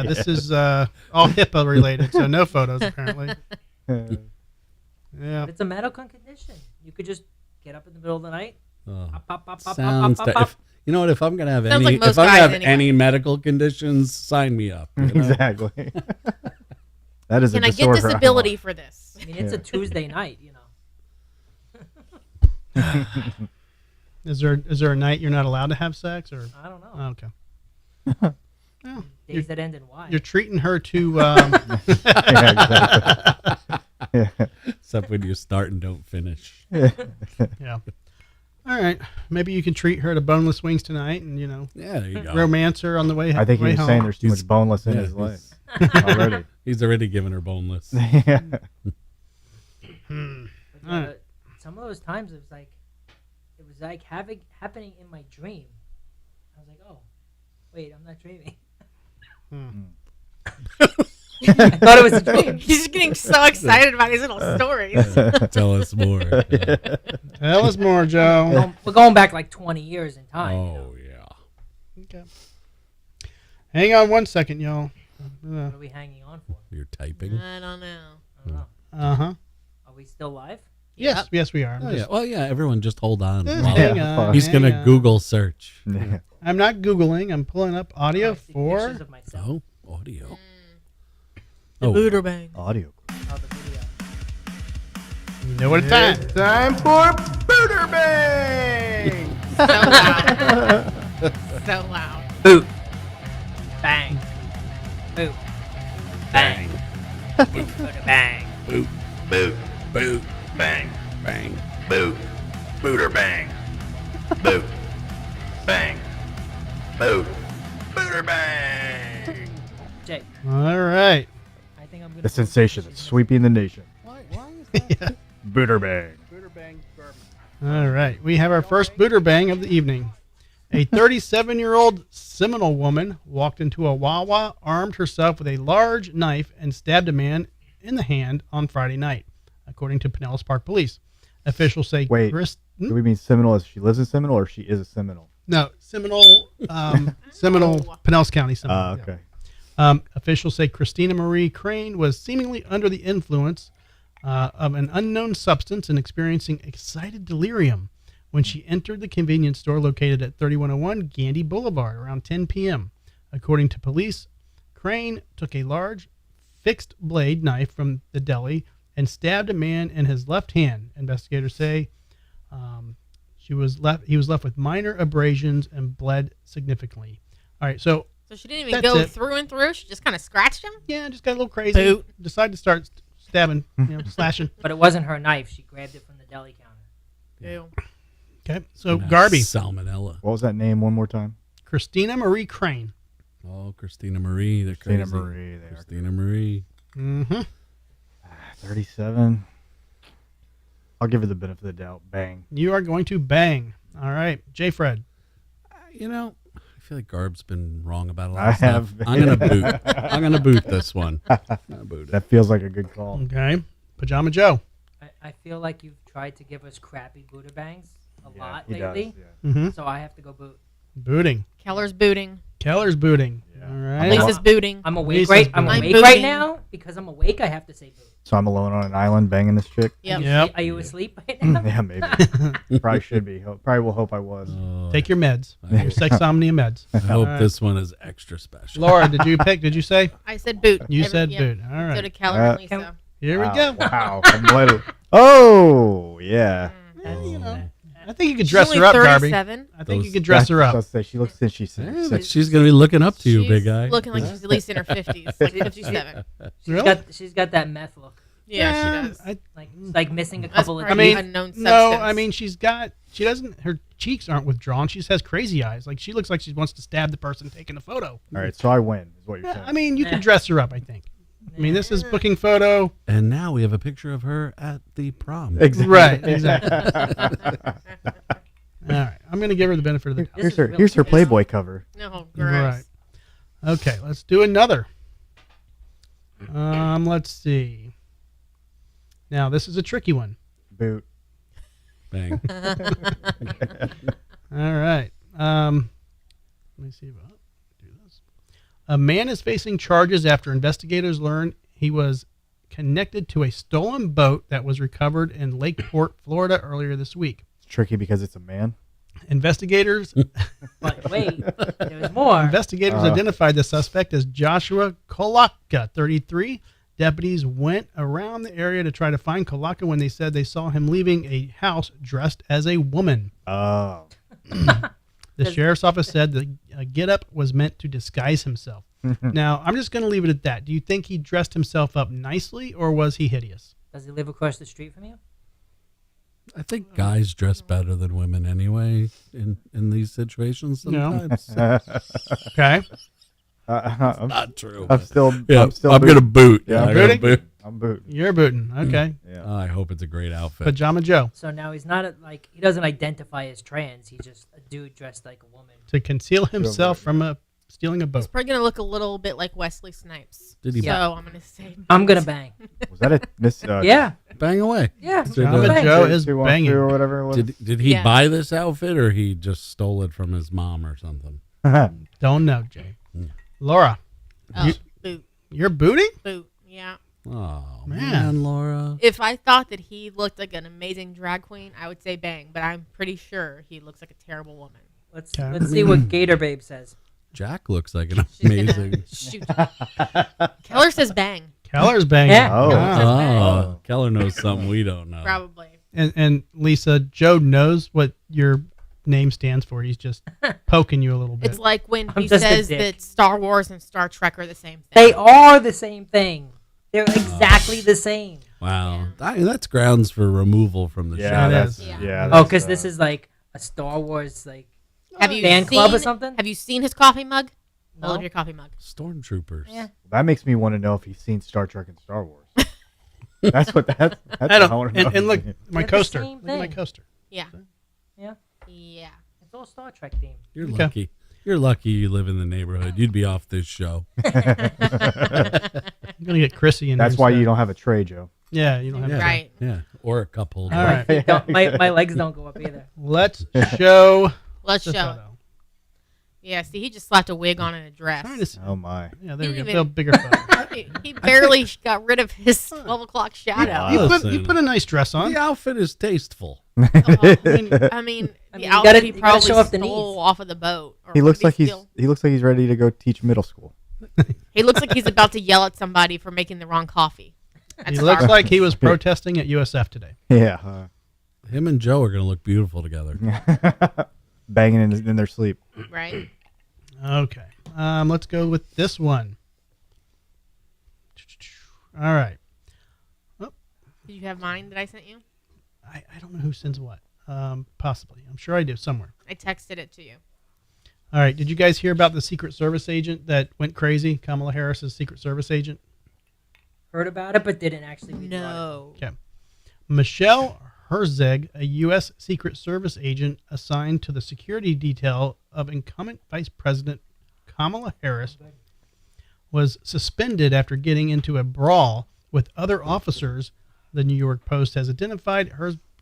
This is all HIPAA related, so no photos apparently. Yeah. But it's a medical condition. You could just get up in the middle of the night. Oh, Pop, pop, pop, pop, sounds. pop, pop, pop. You know what? If I'm gonna have Sounds any, like most if I'm gonna guys have anyway. any medical conditions, sign me up. you know? Exactly. That is Can a I get disorder. disability for this? I mean, it's a Yeah. Tuesday night, you know. Is there a night you're not allowed to have sex or? I don't know. Oh, okay. Well, Days that end in Y. you're treating her to. Yeah, exactly. Yeah. Except when you start and don't finish. Yeah. All right. Maybe you can treat her to boneless wings tonight, and Yeah, there you go. romance her on the way. I think he way was home. saying there's too He's- much boneless in yeah, his he's- life already. He's already given her boneless. Yeah. But, Alright. some of those times it was like, it was was like happening in my dream. I was like, oh, wait, I'm not dreaming. I thought it was a dream. He's getting so excited about his little stories. Tell us more. Tell us more, Joe. We're going back like 20 years in time. Oh, yeah. Okay. Hang on 1 second, y'all. What are we hanging on for? You're typing? I don't know. I don't know. Uh-huh. Are we still live? Yes, yes, we are. Oh, yeah. Well, yeah, everyone just hold on. Hang on, He's going to hang on. Google search. Yeah. I'm not Googling. I'm pulling up audio I see for... pictures of myself. Oh, audio. The booter bang. Audio. Oh, the video. You know what it's time. Time for Booter Bang! So loud. So loud. Boot. Bang. Boot. Bang. Boot. Bang. Boot, boot, boot, bang, bang, boot, booter bang, boot, bang, boot, booter bang. Jay, All right. I think I'm gonna. The sensation that's sweeping the nation. Why is that? Booter bang. All right. We have our first booter bang of the evening. A 37-year-old Seminole woman walked into a Wawa, armed herself with a large knife, and stabbed a man in the hand on Friday night, according to Pinellas Park Police. Officials say... Wait, do we mean Seminole as she lives in Seminole or she is a Seminole? No, Seminole, Pinellas County, Seminole. Okay. Officials say Christina Marie Crane was seemingly under the influence of an unknown substance and experiencing excited delirium when she entered the convenience store located at 3101 Gandy Boulevard around 10 p.m. According to police, Crane took a large fixed blade knife from the deli and stabbed a man in his left hand. Investigators say he was left with minor abrasions and bled significantly. All right, so So she didn't even That's go it. through and through. She just kind of scratched him. yeah, just got a little crazy. Boot. Decided to start stabbing, slashing. But it wasn't her knife. She grabbed it from the deli counter. Ew. Okay, so Nah, Garbee, Salmonella. What was that name one more time? Christina Marie Crane. Oh, Christina Marie. They're Christina crazy. Marie. There. Christina Marie. Mm-hmm. 37. I'll give her the benefit of the doubt. Bang. You are going to bang. All right, JayFred. You know, I feel like Garb's been wrong about a lot I of stuff. have. I'm going to boot. I'm going to boot this one. I'm gonna boot it. That feels like a good call. Okay, Pajama Joe. I feel like you've tried to give us crappy Buddha bangs a Yeah, lot he lately. does. Yeah. Mm-hmm. So I have to go boot. Booting. Keller's booting. Keller's booting. Yeah. All right. Lisa's booting. I'm awake Lisa's right. I'm booting. awake I'm right booting. now because I'm awake. I have to say boot. So I'm alone on an island banging this chick? Yep. Yep. Are you asleep right now? Yeah, maybe. Probably should be. Probably will hope I was. Take your meds. I Your hope, Sexomnia meds. I hope All right. this one is extra special. Laura, did you pick? Did you say? I said boot. You said yeah. boot. All So right. did Keller and Can- Lisa. Here Wow, we go. Wow. I'm literally- Oh, yeah. Well, you know, Oh. I think you could She's dress only her up, Garbee. 37. I think you Those- could dress her I'll up. say she looks since she's Yeah, six. she's going to be looking up to you, She's big guy. looking like she's at least in her 50s, like 57. Really? She's got that meth look. Yeah, she does. Like missing a That's couple of part I mean, unknown substance. No, I mean she doesn't. Her cheeks aren't withdrawn. She just has crazy eyes. Like she looks like she wants to stab the person taking the photo. All right, so I win, is what you're Yeah, saying. I mean, you can dress her up. I think. I mean, this is booking photo. And now we have a picture of her at the prom. Exactly. Right. Exactly. All right. I'm going to give her the benefit of the doubt. This is Here's her really good. Playboy cover. No, Right. gross. Okay. Let's do another. Let's see. Now this is a tricky one. Boot. Bang. All right. Let me see if I'll do this. A man is facing charges after investigators learned he was connected to a stolen boat that was recovered in Lakeport, Florida earlier this week. It's tricky because it's a man. Investigators But wait, there's more. identified the suspect as Joshua Kolaka, 33. Deputies went around the area to try to find Kolaka when they said they saw him leaving a house dressed as a woman. Oh. The sheriff's office said the get-up was meant to disguise himself. Now, I'm just going to leave it at that. Do you think he dressed himself up nicely, or was he hideous? Does he live across the street from you? I think guys dress better than women anyway in these situations No. sometimes. Okay. I'm Not true. still. Yeah, I'm still. I'm going to boot. Yeah, I'm I'm gonna booting? boot. I'm booting. You're booting. Okay. Yeah. I hope it's a great outfit. Pajama Joe. So now he's not he doesn't identify as trans. He's just a dude dressed like a woman. To conceal himself from stealing a He's boat. probably gonna look a little bit like Wesley Snipes. Did he So I'm gonna say I'm gonna bang. Was that a miss? Yeah, bang away? yeah. Pajama Bang. Joe is 212 banging. or whatever it was. Did he Yeah. buy this outfit or he just stole it from his mom or something? Don't know, Jay. Laura, boot, you're booting? boot. Yeah. Oh Man. man, Laura. If I thought that he looked like an amazing drag queen, I would say bang. But I'm pretty sure he looks like a terrible woman. Let's Okay. let's see what Gator Babe says. Jack looks like an She's amazing. gonna shoot. Keller says bang. Keller's banging. Yeah. Oh. Wow. Oh, Keller knows something we don't know. Probably. And Lisa, Joe knows what your name stands for. He's just poking you a little bit. It's like when I'm he just a says dick. that Star Wars and Star Trek are the same thing. They are the same thing. They're exactly the same. Wow, that's grounds for removal from the Yeah, show. It that's, is. yeah. Yeah. Oh, that's, because this is like a Star Wars Have you fan seen, club or something? Have you seen his coffee mug? I No. love your coffee mug. Stormtroopers. Yeah. that makes me want to know if he's seen Star Trek and Star Wars. That's what that's I what I don't. want to know. And look, my They're the coaster. same Look at my thing. coaster. Yeah. Yeah. Yeah. It's all Star Trek themed. You're Okay. lucky. You're lucky you live in the neighborhood. You'd be off this show. I'm gonna get Chrissy in. That's here why instead. you don't have a tray, Joe. Yeah, you don't have. Yeah. Right. Yeah, or a cup holder. All right. My legs don't go up either. Let's show. Let's the show it. photo. Yeah. See, he just slapped a wig on and a dress. Trying to see. Oh my! Yeah, there we go. Even- Feel bigger photo. He barely got rid of his 12 o'clock shadow. You put a nice dress on. The outfit is tasteful. I mean, the I mean, outfit you gotta- he you gotta probably show off the stole knees. off of the boat. Or He looks maybe like he's steal- he looks like he's ready to go teach middle school. He looks like he's about to yell at somebody for making the wrong coffee. He looks like he was protesting at USF today. Yeah, Him and Joe are going to look beautiful together. banging in their sleep. Right. Okay. Let's go with this one. All right. Did you have mine that I sent you? I don't know who sends what. Possibly. I'm sure I do somewhere. I texted it to you. All right. Did you guys hear about the Secret Service agent that went crazy? Kamala Harris's Secret Service agent? Heard about it, but didn't actually read about No. Okay. Michelle Herzeg, a U.S. Secret Service agent assigned to the security detail of incumbent Vice President Kamala Harris, was suspended after getting into a brawl with other officers. The New York Post has identified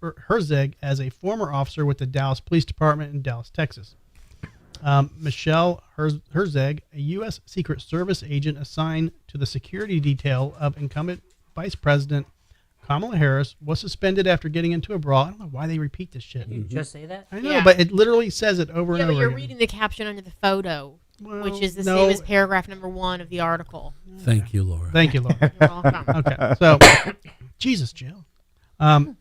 Herzeg as a former officer with the Dallas Police Department in Dallas, Texas. Michelle Herzeg, a U.S. Secret Service agent assigned to the security detail of incumbent Vice President Kamala Harris, was suspended after getting into a brawl. I don't know why they repeat this shit. it. Did you just say that? I know, Yeah. but it literally says it over Yeah, and but over you're again. reading the caption under the photo, Well, which is the no. same as paragraph number 1 of the article. Thank you, Laura. Thank you, Laura. You're welcome. Okay, so Jesus, Jill.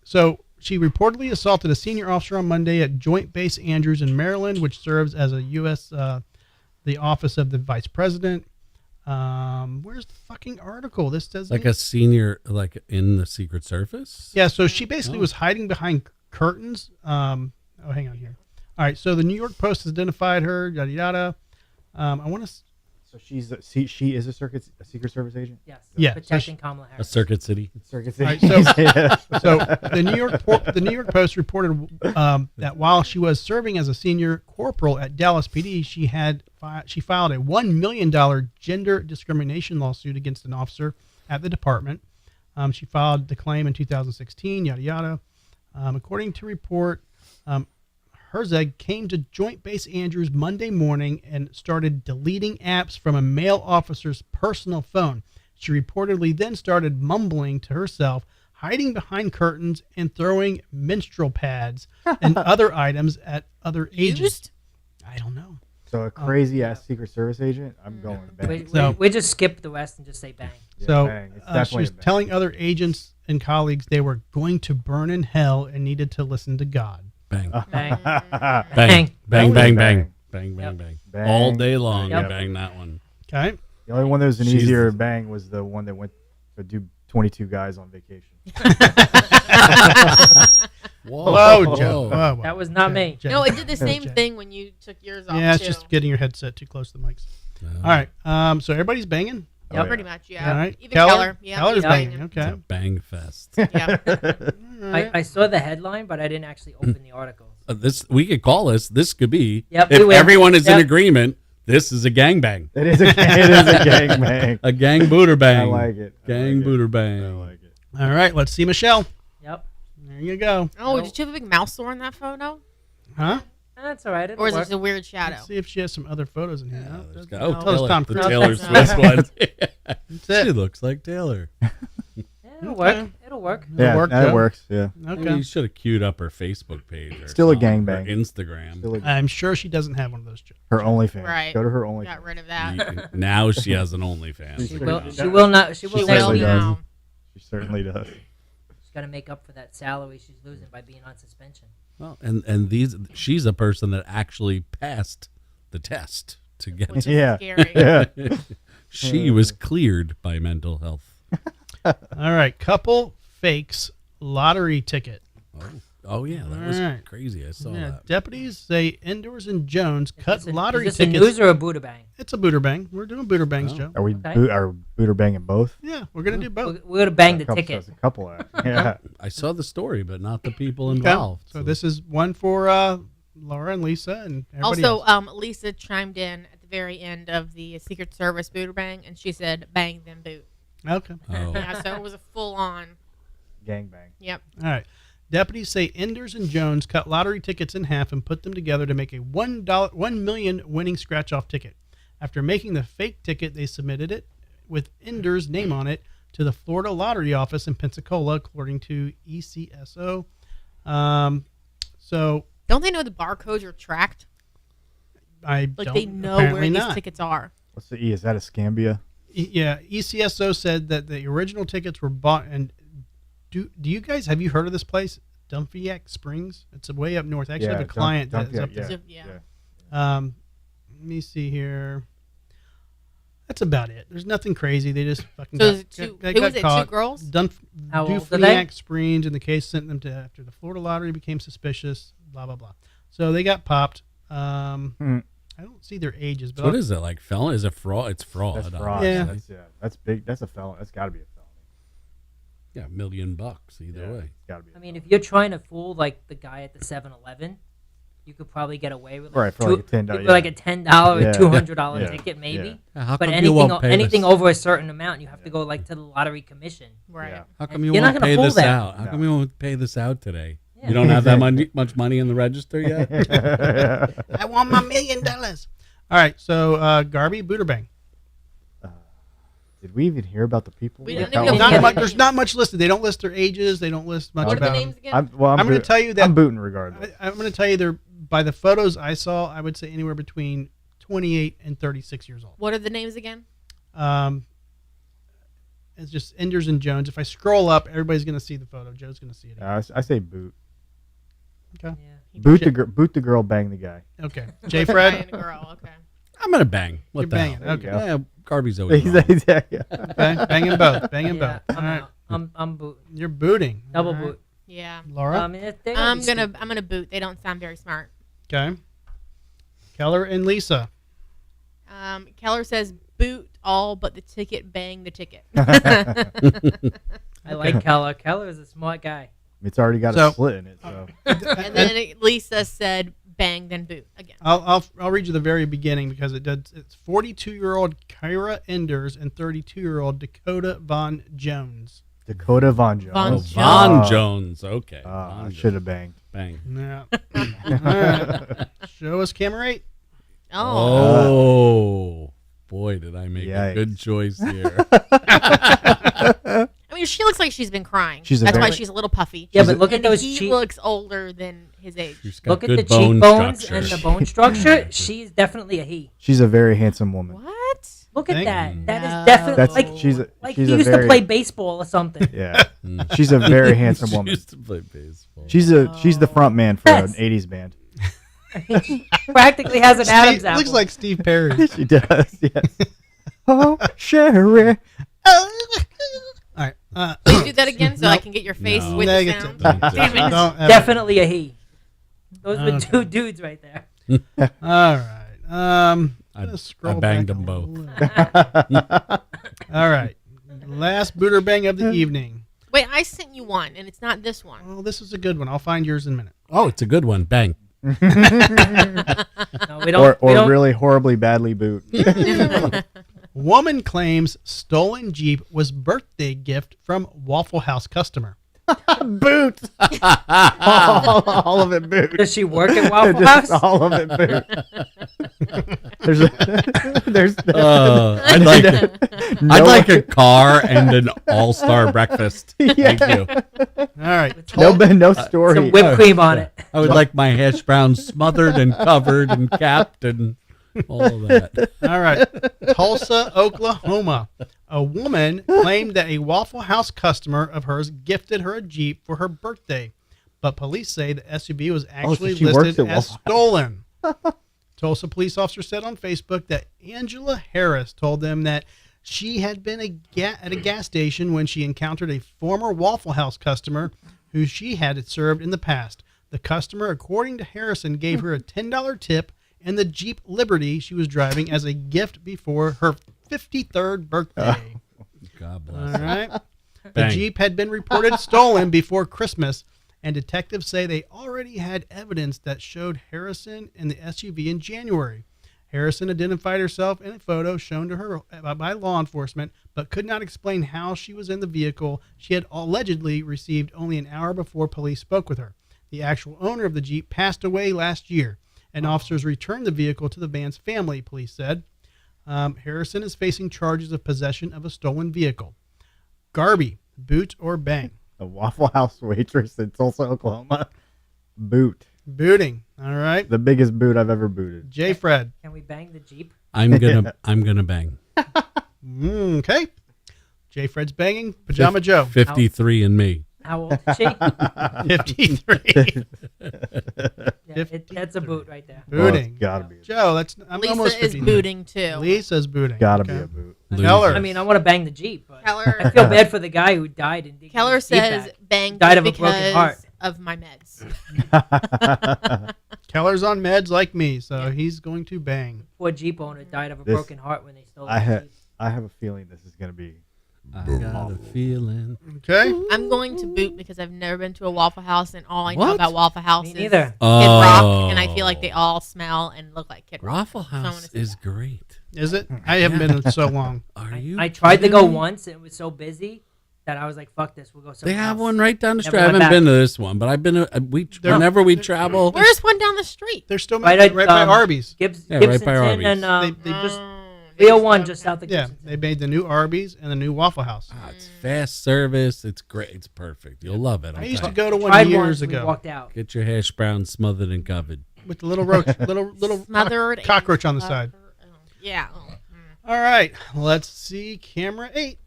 So she reportedly assaulted a senior officer on Monday at Joint Base Andrews in Maryland, which serves as a U.S. The office of the Vice President. Where's the fucking article? This says Like a senior, like in the Secret Service? yeah. So she basically was hiding behind curtains. Oh, hang on here. All right. So the New York Post has identified her. Yada yada. I want to. So she is a Secret Service agent. Yes. Yeah, so Protecting Kamala A Harris. Circuit City? Circuit Right, City. So the New York Post reported that while she was serving as a senior corporal at Dallas PD, she filed a $1 million gender discrimination lawsuit against an officer at the department. She filed the claim in 2016. Yada yada. According to report, Herzeg came to Joint Base Andrews Monday morning and started deleting apps from a male officer's personal phone. She reportedly then started mumbling to herself, hiding behind curtains, and throwing menstrual pads and other items at other agents. Used? I don't know. So a crazy ass Secret Service agent. I'm going bang. We just skip the rest and just say bang. Yeah, So bang. It's she definitely was a bang. telling other agents and colleagues they were going to burn in hell and needed to listen to God. Bang. Bang. Bang. Bang. Bang, bang, bang. Bang. Bang, bang, Yep. bang. Bang. All day long, Yep. you bang that one. Okay. The only one that was an Jesus. easier bang was the one that went to do 22 guys on vacation. Whoa, Joe. Whoa, whoa. That was not me. Jay. No, it did the same Jay. thing when you took yours off, Yeah, it's too. just getting your headset too close to the mics. All right. So everybody's banging. Yep. Pretty much, yeah. All right. Even Keller. Yeah, Keller's he's banging. banging. Okay. It's a bang fest. Yeah. All right. I saw the headline, but I didn't actually open the article. We could call this. This could be. Yep, if we will. everyone is in Yep. agreement, this is a gangbang. It is a gangbang. A gang booter bang. I like it. Gang booter bang. I like it. All right. Let's see Michelle. Yep. There you go. Oh, did you have a big mouse sore in that photo? Huh? That's all right. It'll Or is it work. just a weird shadow? Let's see if she has some other photos in here. Yeah, No, there's doesn't- oh, no, it's Tom the Cruise. Taylor No. Swift one. That's it. She looks like Taylor. Yeah, it'll work. It'll work. Yeah, work, that Joe? works. Yeah. Okay. You should have queued up her Facebook page. Or Still a something, gangbang. or Instagram. Still a- I'm sure she doesn't have one of those. her OnlyFans. Right. Go to her OnlyFans. Got rid of that. Now she has an OnlyFans. She will. She will not. She will She next will certainly week. does. now. She certainly does. She's got to make up for that salary she's losing by being on suspension. Well, and she's a person that actually passed the test to get. Which is Yeah. scary. Yeah. She was cleared by mental health. All right. Couple fakes lottery ticket. Oh yeah, that was Alright. crazy. I saw Yeah, that. deputies say Enders and Jones cut Is this lottery is this tickets. a news or a Buddha bang? It's a booter bang. We're doing booter bangs, Oh. Joe. Are we Okay. are booter banging both? Yeah, we're gonna do both. We're gonna bang the Couple- ticket. A couple. Yeah. I saw the story, but not the people Okay. involved. So this is one for Laura and Lisa and everybody Also, else. Lisa chimed in at the very end of the Secret Service booter bang, and she said, "Bang then boot." Okay. Oh. Yeah, so it was a full on. Gangbang. Yep. All right. Deputies say Enders and Jones cut lottery tickets in half and put them together to make a $1 million winning scratch-off ticket. After making the fake ticket, they submitted it with Enders' name on it to the Florida Lottery Office in Pensacola, according to ECSO. So Don't they know the barcodes are tracked? I Like don't, they know apparently where not. these tickets are. What's the E? Is that a Scambia? Yeah, ECSO said that the original tickets were bought. And do you guys have you heard of this place, Dumpiac Springs? It's way up north. I actually have a client that is up there. Yeah. Let me see here. That's about it. There's nothing crazy. They just fucking So got, is it two, they who got was it? caught. Two girls? How old are they? Dumpiac Springs, and the case sent them to after the Florida lottery became suspicious. Blah blah blah. So they got popped. I don't see their ages, but So what is it like? Felon? Is it fraud? It's fraud. That's fraud. Yeah. That's big. That's a felon. That's got to be a felony. Yeah, $1 million either Yeah, way. it's got to be. I mean, if you're trying to fool like the guy at the 7-Eleven, you could probably get away with Right, for like a $10, like a $10 or Yeah. $200 Yeah. ticket, maybe. Yeah, how But come you won't pay anything this? over a certain amount, you have to go like to the lottery commission. Right. Yeah. How come you You're not won't gonna pay fool this them. out? How No. come you won't pay this out today? Yeah. You don't have that much money in the register yet? I want my $1 million. All right, so Garbee Booter Bang. Did we even hear about the people? We Like didn't how even old know they Yeah. were? There's not much listed. They don't list their ages. They don't list much What are about the them. names again? I'm I'm going to tell you that I'm booting regardless. I'm going to tell you they're by the photos I saw. I would say anywhere between 28 and 36 years old. What are the names again? It's just Enders and Jones. If I scroll up, everybody's going to see the photo. Joe's going to see it. I say boot. Okay. Yeah. Boot the girl, bang the guy. Okay. Bang JayFred. a girl. Okay. I'm gonna bang. What You're the banging. hell? Okay. Yeah, Garbee's always wrong. Exactly. Okay. Banging both. Banging Yeah, both. All right. I'm boot. You're booting. Double All right. boot. Yeah. Laura. I mean, they're gonna I'm be gonna stupid. boot. They don't sound very smart. Okay. Keller and Lisa. Keller says boot all but the ticket. Bang the ticket. I like Keller. Keller is a smart guy. It's already got So- a split in it. So And then Lisa said bang then boot again. I'll read you the very beginning because it does. It's 42-year-old Kyra Enders and 32-year-old Dakota Von Jones. Dakota Von Jones. Von Oh, Jones. Von Oh. Jones. Okay. I Von should Jones. have banged. Bang. Yeah. All right. Show us camera 8. Oh. Boy, did I make a Yikes. good choice here. I mean, she looks like she's been crying. She's a That's why very- she's a little puffy. Yeah, but look at And those he cheek. looks older than his age. She's got Look at good the bone cheekbones structure. and the bone structure. She's definitely a he. She's a very handsome woman. What? Look at Thank that. you. That is No. definitely That's like she's a like she's he a used very to play baseball or something. yeah. Mm. She's a very handsome She woman. used to play baseball. She's the front man for Yes. an '80s band. Practically has an Adam's apple. Looks like Steve Perry. She does. Yes. Oh, Sherry. All right. Will you do that again so I No. can get your face No. with the Negative. sound? Don't do Damn that. it. Don't ever- Definitely a he. Those were Okay. two dudes right there. All right. I'm I gonna scroll banged back them a both. little. All right. Last booter bang of the evening. Wait, I sent you one, and it's not this one. Well, this is a good one. I'll find yours in a minute. Oh, it's a good one. Bang. No, we don't. Or we don't. really horribly badly boot. Woman claims stolen Jeep was birthday gift from Waffle House customer. Boot. all of it boot. Does she work at Waffle Just House? all of it boot. there's I'd like a car and an all-star breakfast. Thank you. All right. no story. Some whipped cream on it. I would like my hash browns smothered and covered and capped and all of that. All right. Tulsa, Oklahoma. A woman claimed that a Waffle House customer of hers gifted her a Jeep for her birthday, but police say the SUV was actually she works listed at as Waffle stolen. Tulsa police officer said on Facebook that Angela Harris told them that she had been at a gas station when she encountered a former Waffle House customer who she had served in the past. The customer, according to Harrison, gave her a $10 tip and the Jeep Liberty she was driving as a gift before her 53rd birthday. God All bless. right. The Bang. Jeep had been reported stolen before Christmas, and detectives say they already had evidence that showed Harrison in the SUV in January. Harrison identified herself in a photo shown to her by law enforcement, but could not explain how she was in the vehicle she had allegedly received only an hour before police spoke with her. The actual owner of the Jeep passed away last year, and officers returned the vehicle to the man's family, police said. Harrison is facing charges of possession of a stolen vehicle. Garbee, boot or bang? A Waffle House waitress in Tulsa, Oklahoma. Boot. Booting. All right. The biggest boot I've ever booted. JayFred. Can we bang the Jeep? I'm gonna bang. Okay. JayFred's banging. Pajama Joe. 53 and me. How old is she? 53. Yeah, that's a boot right there. Booting. Oh, gotta be. Joe, I'm Lisa almost is 53. booting too. Lisa's booting. Gotta Okay. be a boot. Keller. I mean, I want to bang the Jeep, but Keller- I feel bad for the guy who died and didn't get Keller his Jeep says back. bang Died of a because broken heart. of my meds. Keller's on meds like me, so he's going to bang. Poor Jeep owner died of a This- broken heart when they stole I his Jeep. have a feeling this is gonna be. I got a feeling. Okay. I'm going to boot because I've never been to a Waffle House, and all I know What? about Waffle House Me is neither. Kid Rock, and I feel like they Oh. all smell and look like Kid Rock. Waffle So I wanna House see is that. great. Is it? I haven't been in so long. Are you? I tried to go kidding me? once, and it was so busy that I was like, "Fuck this, we'll go They somewhere have else." one right down the Never street. I went haven't back. been to this one, but I've been. Whenever we they're- travel. Where's one down the street? They're still Right making at, right by um, Arby's. Gibbs, Yeah, right by Gibson's Arby's. and They just 301 just south of yeah, Gibson's. they made the new Arby's and the new Waffle House. Ah, it's fast service. It's great. It's perfect. You'll love it. I I'll used to tell you. go to one Tried years once, we ago walked out. Get your hash brown smothered and covered. with the little roach, little Smothered and cockroach on the side. Oh, yeah. All right, let's see camera 8.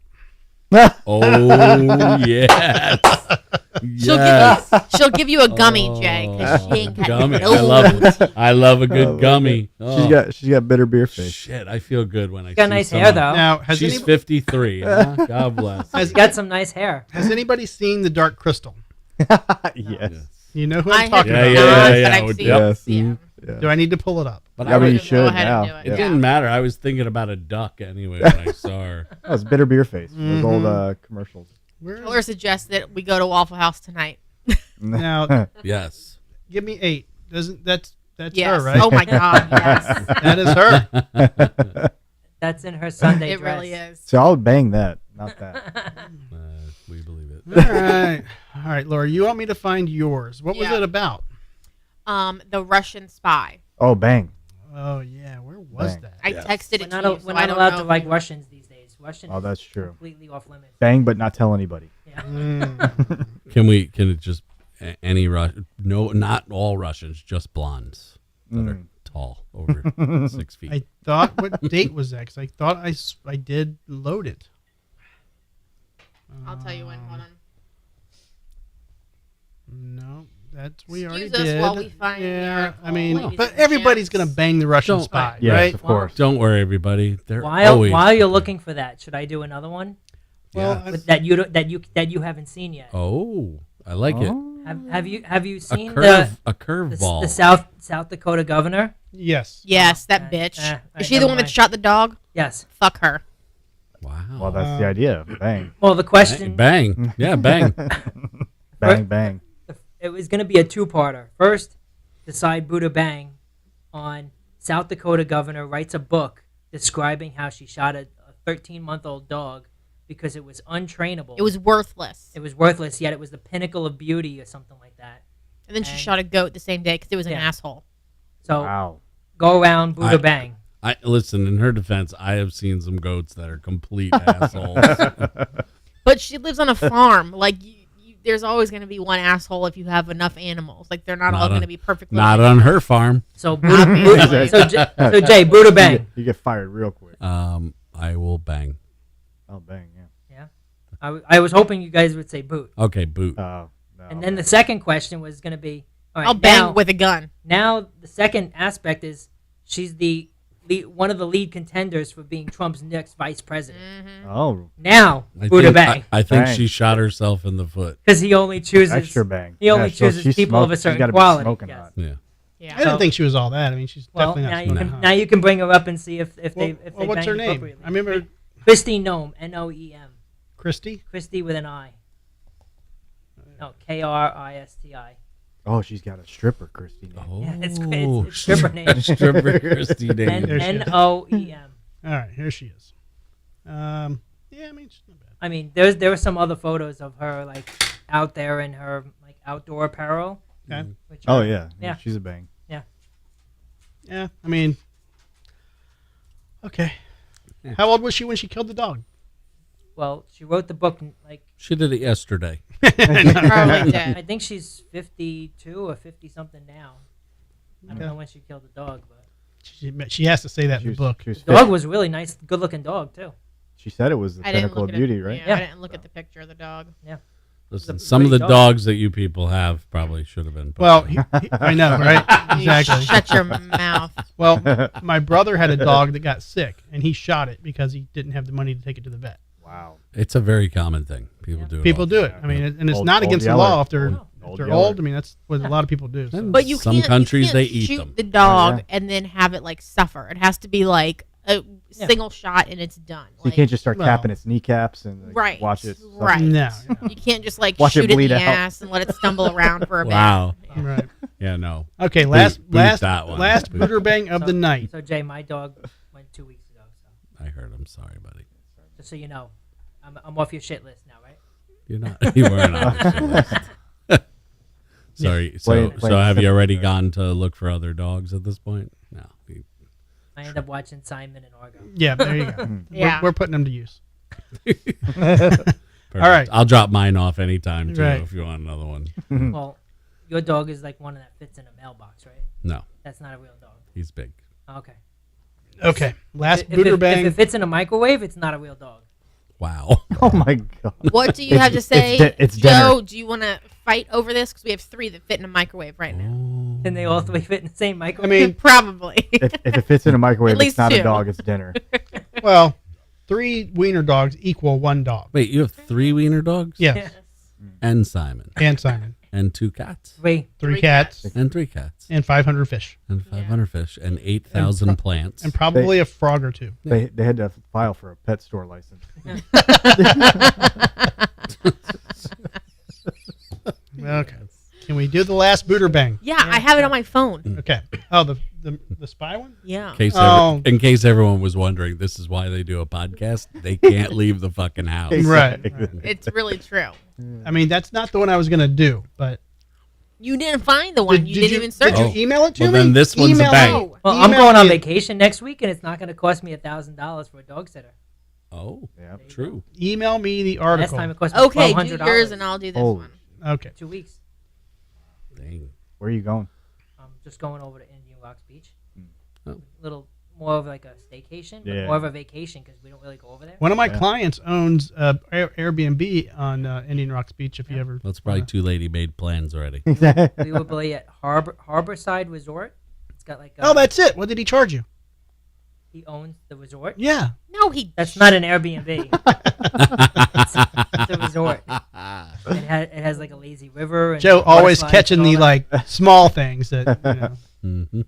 Oh yes. She'll give you a gummy, Jay, because she ain't got gummy. no. I love a good gummy. Oh, She's got bitter beer face. shit. I feel good when I Got see nice someone. hair though. Now, has She's anybody, 53. Huh? God bless. She's got some nice hair. has anybody seen the Dark Crystal? Yes. You know who I I'm have talking Yeah, about. yeah, not, yeah, but I've with- seen yes. yeah. Yeah. Do I need to pull it up? But Yeah, but you Go should ahead now. and do it. It Yeah. didn't matter. I was thinking about a duck anyway when I saw her. Oh, it's bitter beer face. Those old commercials. Where is Keller suggests that we go to Waffle House tonight. Now, Yes. give me 8. Doesn't that's Yes. her, right? Oh my God. Yes. That is her. That's in her Sunday It dress. really is. So I'll bang that, not that. We believe it. All right, Laura. You want me to find yours? What was Yeah. it about? The Russian spy. Oh, bang. Oh yeah, where was Bang. that? I Yes. texted We're it not, to you, we're so I not don't allowed know to if like you- Russians these days. Russian Oh, is that's true. completely off limits. Bang, but not tell anybody. Yeah. Mm. Can it just any Russian? No, not all Russians, just blondes that are tall, over 6 feet. I thought what date was that? 'Cause I thought I did load it. I'll tell you when. Hold on. No, that's we already Excuse us did. while we find the yeah, article, I mean, ladies but and everybody's gents. gonna bang the Russian Don't- spy, Yes, right? of course. Don't worry, everybody. They're While always while you're looking for that, should I do another one Well, Yeah. With that you haven't seen yet? Oh, I like it. Have you A seen curve, the South Dakota governor? yes. Yes, that bitch. I Is she the never one that mind. shot the dog? Yes. Fuck her. Wow. Well, that's the idea. Bang. Well, the question, Bang. Yeah, bang. Bang, bang. it was going to be a two-parter. First, decide boot or bang on South Dakota governor writes a book describing how she shot a 13-month-old dog because it was untrainable. It was worthless. It was worthless, yet it was the pinnacle of beauty or something like that. And then she And- shot a goat the same day because it was an Yeah. asshole. So Wow. go around, boot or bang. I listen. In her defense, I have seen some goats that are complete assholes. But she lives on a farm. Like, there's always going to be one asshole if you have enough animals. Like, they're not all going to be perfect. Not on her farm. So so Jay, boot or bang. You get fired real quick. I will bang. Oh, bang, yeah. Yeah, I was hoping you guys would say boot. Okay, boot. No, And then the second question was going to be, all right, I'll bang now, with a gun. now the second aspect is she's one of the lead contenders for being Trump's next vice president. Oh, Now, I boot or think, bang. I think Bang. she shot herself in the foot. Because he only chooses extra bang. He only Yeah, so chooses she's people of a she's certain gotta be quality. smoking yes. hot. Yeah. Yeah. I didn't think she was all that. I mean, she's Well, definitely now not you smoking can hot. now you can bring her up and see if they what's her bang name? appropriately. I remember Christy Noem, Noem. Christy. Christy with an I. No, Kristi. Oh, she's got a stripper, Christy. Name. Oh, Yeah, it's stripper name. stripper Christy name. There she is. Noem. All right, here she is. Yeah, I mean, she's not bad. I mean, there were some other photos of her like out there in her like outdoor apparel. Okay. Which Oh, are- yeah. Yeah. She's a bang. Yeah, I mean, okay. Yeah. How old was she when she killed the dog? Well, she wrote the book like She did it yesterday. Probably dead. I think she's 52 or 50 something now. I don't know when she killed the dog, but She has to say that She in was, the book. she was the dog fit. was really nice, good-looking dog too. She said it was the I didn't pinnacle look of at beauty, it. right? Yeah, I Yeah. didn't look at the picture of the dog. Listen, It's a some of the pretty dog. dogs that you people have probably should have been. put Well, down. I know, right? Exactly. You shut your mouth. Well, my brother had a dog that got sick, and he shot it because he didn't have the money to take it to the vet. Wow. It's a very common thing. People do it. People all do the it. time. I mean, and it's Old- not old against the yeller. law if they're Old they're yeller. old. I mean, that's what a lot of people do. So. And But you some can't, countries you they can't eat shoot them. the dog Oh, yeah. and then have it like suffer. It has to be like a single shot and it's done. So you Like, can't just start Well- capping its kneecaps and like, Right, watch it. suffer. right. No, you can't just like Watch it shoot it in bleed the out. ass and let it stumble around for a bit. Wow. Yeah. right. Yeah, no. Okay, Boot last that one. last Boot. booter bang of the night. So Jay, my dog went 2 weeks ago. So I heard. I'm sorry, buddy. just so you know, I'm off your shit list now, right? You're not. You weren't on the shit list. Sorry. So Plain have you simple. already gone to look for other dogs at this point? No. I end up watching Simon and Argo. Yeah, there you go. Yeah. We're putting them to use. Perfect. All right. I'll drop mine off anytime too Right. if you want another one. Well, your dog is like one that fits in a mailbox, right? No, That's not a real dog. he's big. Okay. Okay, last If booter if bang. it fits in a microwave, it's not a real dog. Wow. Oh my god. What do you It's- have to it's say, it's Joe? dinner. Do you want to fight over this? Because we have 3 that fit in a microwave right now. Oh. Can they all three fit in the same I microwave? mean, Probably. If it fits in a microwave, At least it's not 2. a dog, it's dinner. well, 3 wiener dogs equal 1 dog. Wait, you have 3 wiener dogs? Yes, Yeah. And Simon. and Simon. And 2 cats. 3. 3 cats And 3 cats. and 500 fish, And 500 fish. And 8,000 plants. and probably a frog or 2. They had to file for a pet store license. Okay. Can we do the last booter bang? Yeah, I have it on my phone. Okay. Oh, the spy one? Yeah. In case everyone was wondering, this is why they do a podcast. They can't leave the fucking house. Right. It's really true. I mean, that's not the one I was going to do, but You didn't find the one. You didn't even search did it. you email it to Well, me? then this one's a Email bang. me. Well, I'm Email going on me. vacation next week, and it's not going to cost me $1,000 for a dog sitter. Oh, Yeah. true. Email me the Last article. time it cost me Okay, do $1,200. yours and I'll do this Oh. one. Okay. 2 weeks. Dang. Where are you going? I'm just going over to Indian Rocks Beach. Oh. Little more of like a staycation, but Yeah. more of a vacation because we don't really go over there. One of my Yeah. clients owns Airbnb on Indian Rocks Beach. If you ever, That's probably too late. He made plans already. We will be at Harborside Resort. It's got like oh, that's it. What did he charge you? he owns the resort. Yeah. No, he. That's not an Airbnb. It's a resort. It has like a lazy river. And Joe water always slides catching and all the that. like small things that. You know. hmm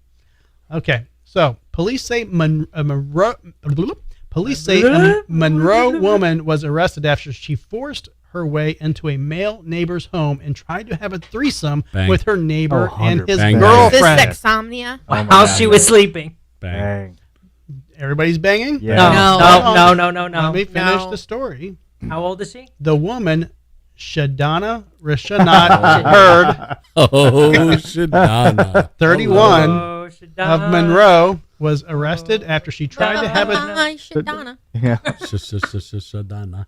Okay, so police say Police say a Monroe woman was arrested after she forced her way into a male neighbor's home and tried to have a threesome Bang. with her neighbor Oh, and his 100%. Is girlfriend. this Sexomnia? Oh my While God, she no. was sleeping. Bang. Bang. Everybody's banging? Yeah. No. Let me finish No. the story. How old is she? The woman, Shadana Rishanat Heard, Oh, Shadana. 31, Oh, Shadana. of Monroe, was arrested after she tried to have a... Hi, Shadana. Yeah. Shadana.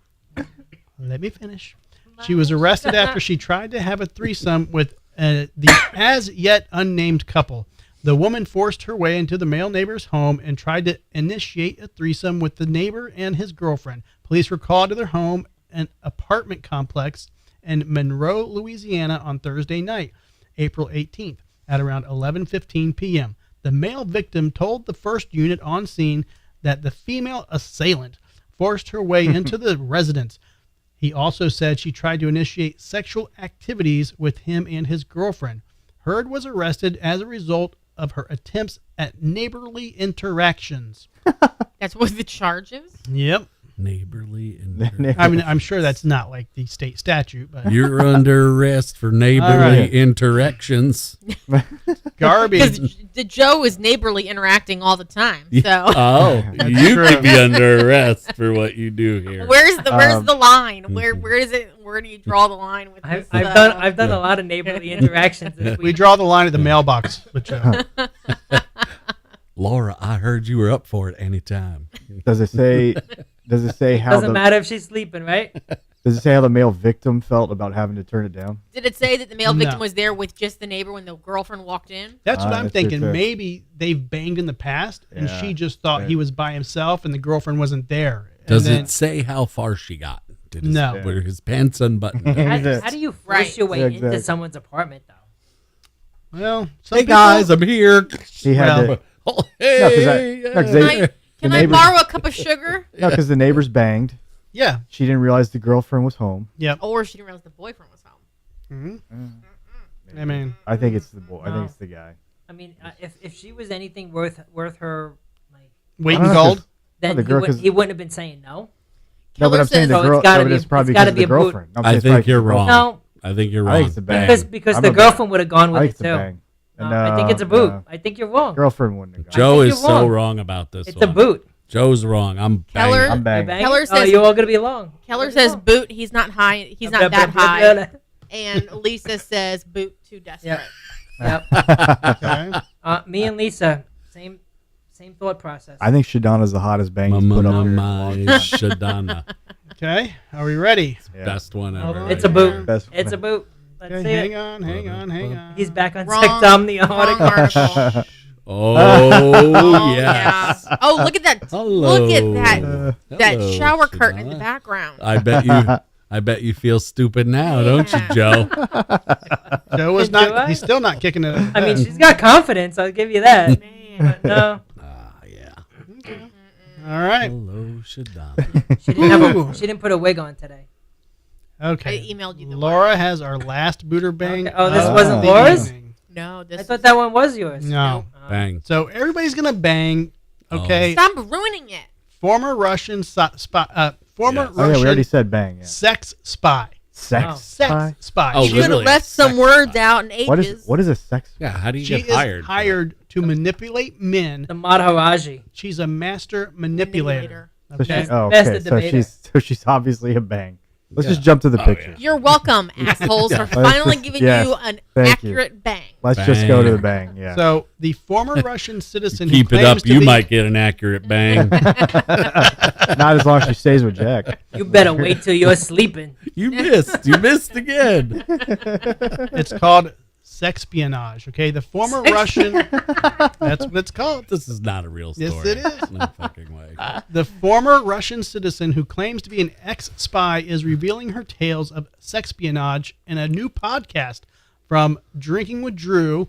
Let me finish. She was arrested after she tried to have a threesome with the as yet unnamed couple. The woman forced her way into the male neighbor's home and tried to initiate a threesome with the neighbor and his girlfriend. Police were called to their home and apartment complex in Monroe, Louisiana on Thursday night, April 18th, at around 11:15 p.m. The male victim told the first unit on scene that the female assailant forced her way into the residence. He also said she tried to initiate sexual activities with him and his girlfriend. Heard was arrested as a result of her attempts at neighborly interactions. That's what the charge is? Yep. Neighborly I mean, I'm sure that's not like the state statute, but You're under arrest for neighborly All right. interactions. Garbee. Because the Joe is neighborly interacting all the time. So Oh, you true. could be under arrest for what you do here. where's the line? Where is it? Where do you draw the line with I've, this? I've done a lot of neighborly interactions this We week. draw the line at the mailbox with Joe. Laura, I heard you were up for it anytime. Does it say? Does it say how Doesn't the matter if she's sleeping, right? Does it say how the male victim felt about having to turn it down? Did it say that the male victim No. was there with just the neighbor when the girlfriend walked in? That's what I'm That's true, thinking. too. Maybe they've banged in the past, and Yeah, she just thought right. he was by himself, and the girlfriend wasn't there. And Does then- it say how far she got? Did his, No. Were his pants unbuttoned? How do you force Right. your way Yeah, into exactly. someone's apartment, though? Well, some Hey people- guys, I'm here. He had Well, to. Oh, No, 'cause hey, no, 'cause Can they- I, can I neighbors- borrow a cup of sugar? No, because the neighbors banged. Yeah. She didn't realize the girlfriend was home. Yep. Or she didn't realize the boyfriend was home. Mm-hmm. I mean, I think it's the boy. I No. think it's the guy. I mean, if she was anything worth her, like, weight I and don't know, gold. then the he, girl- wouldn't, 'cause- he wouldn't have been saying no. No, Keller but I'm saying says- the So it's girl. gotta No, but be- it's probably it's gotta because of be the a boot. girlfriend. I'm I saying it's think probably you're because of the wrong. girlfriend. No, I think you're I wrong. think it's a bang. because I'm the a girlfriend would have gone I with think it it's a too. bang. I think it's a boot. I think you're wrong. Girlfriend wouldn't have gone. Joe think is you're so wrong. wrong about this It's one. a boot. Joe's wrong. I'm Keller- banging. I'm You're banging. banging? Keller Oh, says- you're all gonna be long. Keller You're says wrong. boot. He's not high. He's not that high. And Lisa says boot too desperate. Yep. Okay. Me and Lisa, same thought process. I think Shadana's the hottest bang he's put up here. in a long time. Shadana. Okay. Are we ready? Yeah. Best one ever. It's a boot. Best It's a boot. Let's Okay, see hang it. on, hang on, hang on. He's back on Wrong- Sexomnia wrong article. article. Oh, yes. Yeah. Oh, look at that. Hello. Look at that Hello, shower curtain in the Shadana. background. I bet you feel stupid now, don't you, Joe? Joe was Do I? not. He's still not kicking it. I mean, she's got confidence. I'll give you that. Man. But no, Ah, yeah. All right. Hello, Shadana. she didn't have Ooh. a, she didn't put a wig on today. Okay. I emailed you the Laura has our last booter bang. Okay. Oh, this of wasn't the Laura's? evening. No, this I thought that one was yours. No. Bang. So everybody's gonna bang. Okay. Stop ruining it. Former Russian spy. Former Yes. Oh yeah, we already Russian said bang. Yeah. sex spy. Sex. Oh. Sex spy? spy. Oh, You could have literally, left some sex words spy. out in ages. What is a sex? Yeah, how do you She get is hired? hired to manipulate men. The Maharaji. She's a master manipulator. So Okay. she's, oh, Best okay. of So debater. she's obviously a bang. Let's Yeah. just jump to the Oh, picture. yeah. You're welcome, assholes, for finally giving Yes. you an Thank accurate bang. Let's just go to the Bang. bang. Yeah. So the former Russian citizen Keep who it claims up, to you be, might get an accurate bang. Not as long as she stays with Jack. You better wait till you're sleeping. You missed. You missed again. It's called sexpionage. Okay, the former Russian. That's what it's called. This is not a real story. Yes, it is. No fucking way. The former Russian citizen who claims to be an ex-spy is revealing her tales of sexpionage in a new podcast from Drinking with Drew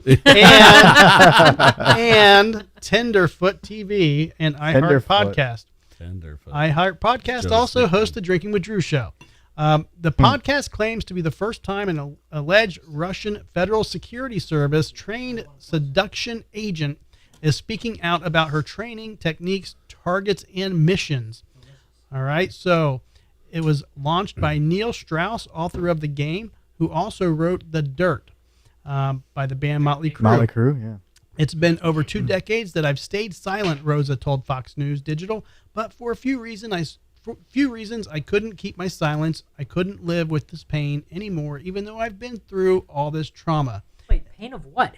and Tenderfoot TV and iHeart Tenderfoot. Podcast. Tenderfoot. iHeart Podcast Joe's also nickname. hosts the Drinking with Drew show. The podcast claims to be the first time an alleged Russian Federal Security Service trained seduction agent is speaking out about her training, techniques, targets, and missions. All right, so it was launched by Neil Strauss, author of the game, who also wrote The Dirt by the band Motley Crue. Motley Crue, yeah. It's been over 2 decades that I've stayed silent, Rosa told Fox News Digital, but for a few reasons I couldn't keep my silence. I couldn't live with this pain anymore, even though I've been through all this trauma. Wait, pain of what?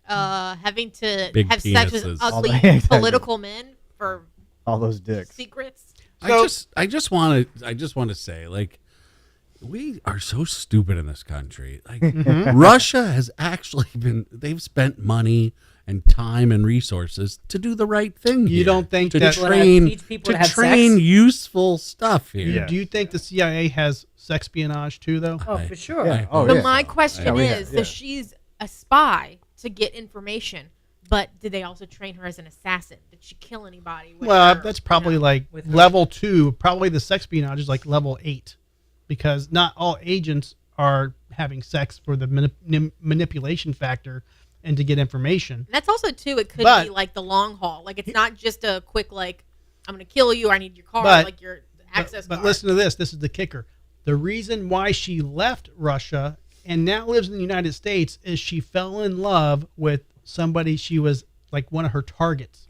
Having to Big have sex penises. with All ugly the- political men for All those dicks. secrets. I just want to say, like, we are so stupid in this country. Like, Russia has actually they've spent money and time and resources to do the right thing. You here, don't think to that- Teach people to have sex? useful stuff here? Yeah. Do you think the CIA has sexpionage too, though? Oh, for sure. Yeah. Oh, But yeah. my question Yeah. is, Yeah. so she's a spy to get information, but did they also train her as an assassin? Did she kill anybody? With Well, her, that's probably like With her. level 2. Probably the sexpionage is like level 8, because not all agents are having sex for the manipulation factor and to get information. And that's also too. It could But- be like the long haul. Like it's not just a quick like, I'm gonna kill you. Or I need your car. But- like your access. But card. listen to this. This is the kicker. The reason why she left Russia and now lives in the United States is she fell in love with somebody she was like one of her targets,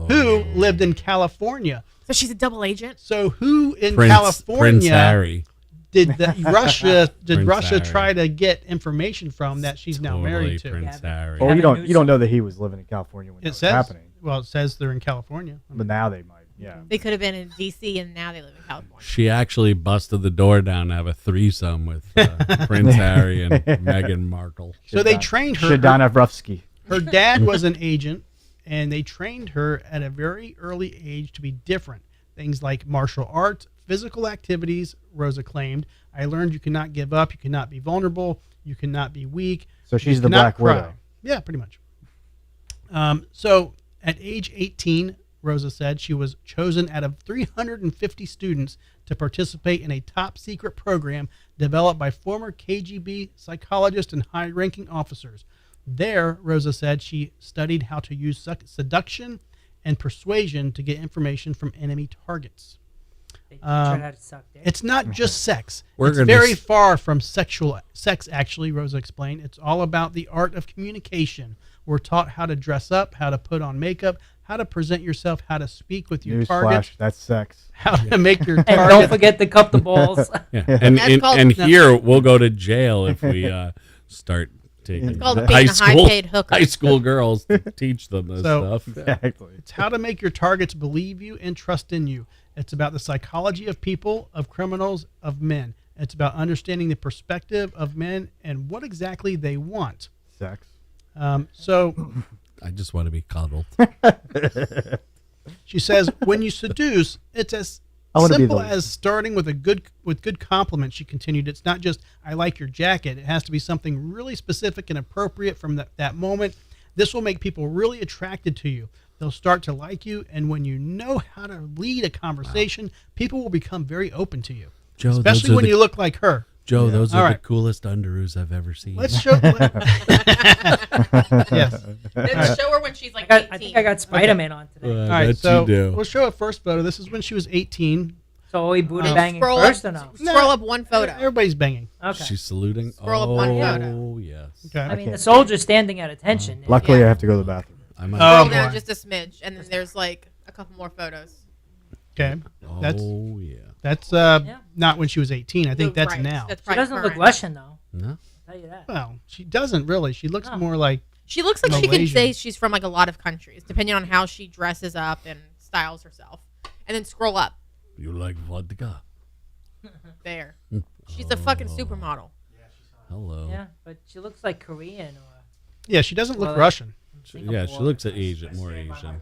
who lived in California. So she's a double agent. So who in Prince California Harry. did Russia Prince Harry. try to get information from that she's now married to? Prince Harry. Well, Have you a don't news- you don't know that he was living in California when that It was says happening. well, it says they're in California. But now they might. Yeah. They could have been in D.C. and now they live in California. She actually busted the door down to have a threesome with Prince Harry and Meghan Markle. So they trained her. Shadana Vrufsky. Her dad was an agent, and they trained her at a very early age to be different. Things like martial arts, physical activities, Rosa claimed. I learned you cannot give up, you cannot be vulnerable, you cannot be weak. So she's you the cannot Black cry. Widow. Yeah, pretty much. So at age 18, Rosa said she was chosen out of 350 students to participate in a top secret program developed by former KGB psychologists and high-ranking officers. There, Rosa said she studied how to use seduction and persuasion to get information from enemy targets. They teach her how to suck dick. It's not just sex. We're It's gonna very s- far from sex, actually, Rosa explained. It's all about the art of communication. We're taught how to dress up, how to put on makeup, how to present yourself, how to speak with your targets, Newsflash, that's sex. how to make your And don't target. forget to cup the balls. Yeah. And, That's and, called- and here we'll go to jail if we start taking called high being a school, high-paid hooker. high school girls to teach them this So- stuff. Exactly. It's how to make your targets believe you and trust in you. It's about the psychology of people, of criminals, of men. It's about understanding the perspective of men and what exactly they want. Sex. So I just want to be cuddled. she says, when you seduce, it's as I wanna be simple the- as starting with good compliments. She continued, it's not just I like your jacket. It has to be something really specific and appropriate from that moment. This will make people really attracted to you. They'll start to like you, and when you know how to lead a conversation, people will become very open to you. Joe, Especially when you look like her. Joe, those All are the right. coolest underoos I've ever seen. Let's show. Yes. Then show her when she's like I 18. think I got Spider-Man on today. All right. that So you do. we'll show a first photo. This is when she was 18. So are we booty Then banging scroll first up, or no? Scroll up one photo. Everybody's banging. Okay. She's saluting. Scroll up one Oh, photo. yes. Okay. I mean, can't- the soldier's standing at attention. Luckily, Yeah. I have to go to the bathroom. I might. Oh, Scroll down boy. just a smidge, and then there's like a couple more photos. Okay. That's oh, yeah. that's Yeah. not when she was 18. I think that's Right. now. That's She probably doesn't look current. Russian, though. No? I'll tell you that. Well, she doesn't really. She looks No. more like She looks like she can Malaysian. say she's from like a lot of countries, depending on how she dresses up and styles herself. And then scroll up. You like vodka? There. She's a fucking supermodel. Hello. Yeah, but she looks like Korean or yeah. She doesn't look Well, Russian. Yeah, she looks at Asian, more Asian.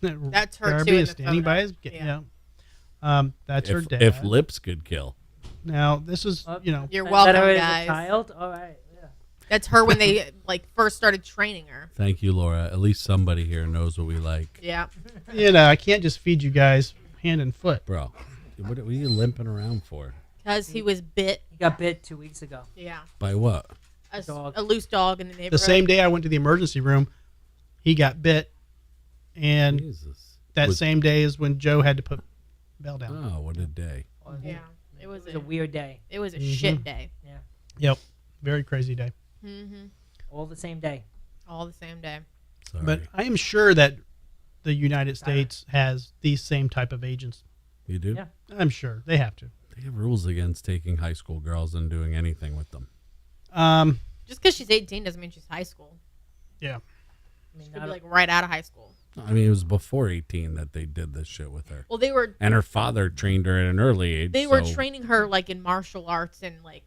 That's her, Garbee too, in is the standing photo. by his. Yeah. That's her If, dad. if lips could kill. Now this is Oh. You're Is welcome, that her as a guys. child? All right. Yeah. That's her when they like first started training her. Thank you, Laura. At least somebody here knows what we like. Yeah. I can't just feed you guys hand and foot. Bro, what are you limping around for? Because he was bit. He got bit 2 weeks ago. Yeah. By what? A Dog. loose dog in the neighborhood. The same day I went to the emergency room, he got bit, and Jesus. that same day is when Joe had to put Belle down. Oh, what a day. Yeah, it was a weird day. It was a shit day. Yeah. Yep, very crazy day. All the same day. All the same day. Sorry. But I am sure that the United States has these same type of agents. You do? Yeah. I'm sure they have to. They have rules against taking high school girls and doing anything with them. Just because she's 18 doesn't mean she's high school. Yeah. I mean, She could be like right out of high school. I mean, it was before 18 that they did this shit with her. Well, they were And her father trained her at an early age. they were so- training her like in martial arts and like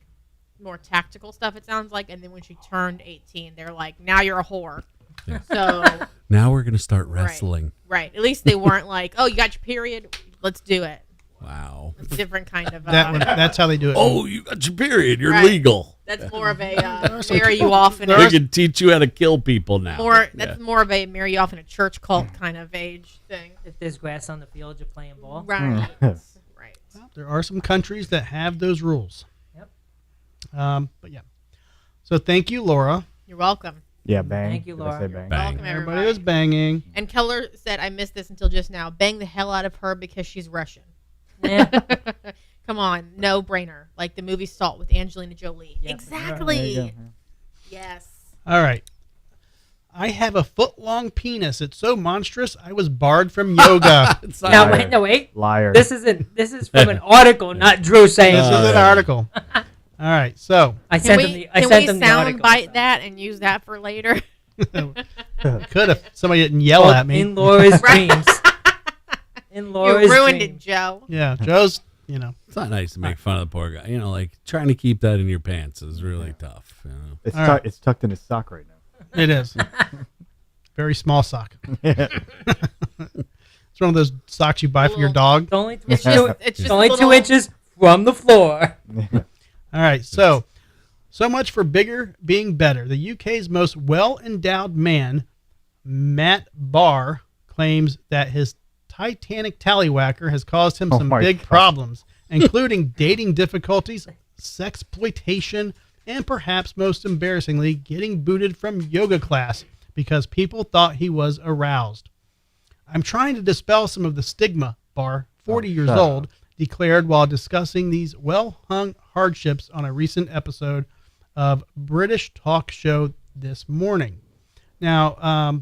more tactical stuff. It sounds like, and then when she turned 18, they're like, "Now you're a whore." Yeah. So Now we're going to start wrestling. right, at least they weren't like, "Oh, you got your period? Let's do it." Wow. It's a different kind of. That's how they do it. Oh, you got your period. You're Right. legal. That's more of a marry you off in We a can teach you how to kill people now. That's more of a marry you off in a church cult kind of age thing. if there's grass on the field, you're playing ball. Right. Right. Well, there are some countries that have those rules. Yep. But yeah. So thank you, Laura. You're welcome. Yeah, bang. Thank you, Did I Laura. say You're bang? Bang. Welcome, Everybody everybody. was banging. And Keller said, I missed this until just now. Bang the hell out of her because she's Russian. Yeah. Come on. No brainer. Like the movie Salt with Angelina Jolie. Yep. There Exactly. you go. Yes. All right. I have a foot-long penis. It's so monstrous, I was barred from yoga. It's Now not- wait, no wait. Liar. This is from an article, not Drew saying. This is an yeah. article. All right. So I Can sent we, him the. I can sent we him the sound article. bite that and use that for later? could if somebody didn't yell at me. In Laura's Right. dreams. In You Laura's ruined it, dreams. Joe. Yeah, Joe's. It's not nice to make fun of the poor guy. You know, like trying to keep that in your pants is really tough. You know? It's, All right. it's tucked in his sock right now. It is. Very small sock. It's one of those socks you buy for your dog. It's only, It's two, just, it's it's just only a little, 2 inches from the floor. All right, so much for bigger being better. The UK's most well-endowed man, Matt Barr, claims that his Titanic tallywhacker has caused him Oh some my big God. problems, including dating difficulties, sexploitation, and perhaps most embarrassingly, getting booted from yoga class because people thought he was aroused. I'm trying to dispel some of the stigma, Barr, 40 years shut old, up. declared while discussing these well-hung hardships on a recent episode of British talk show This Morning. Now,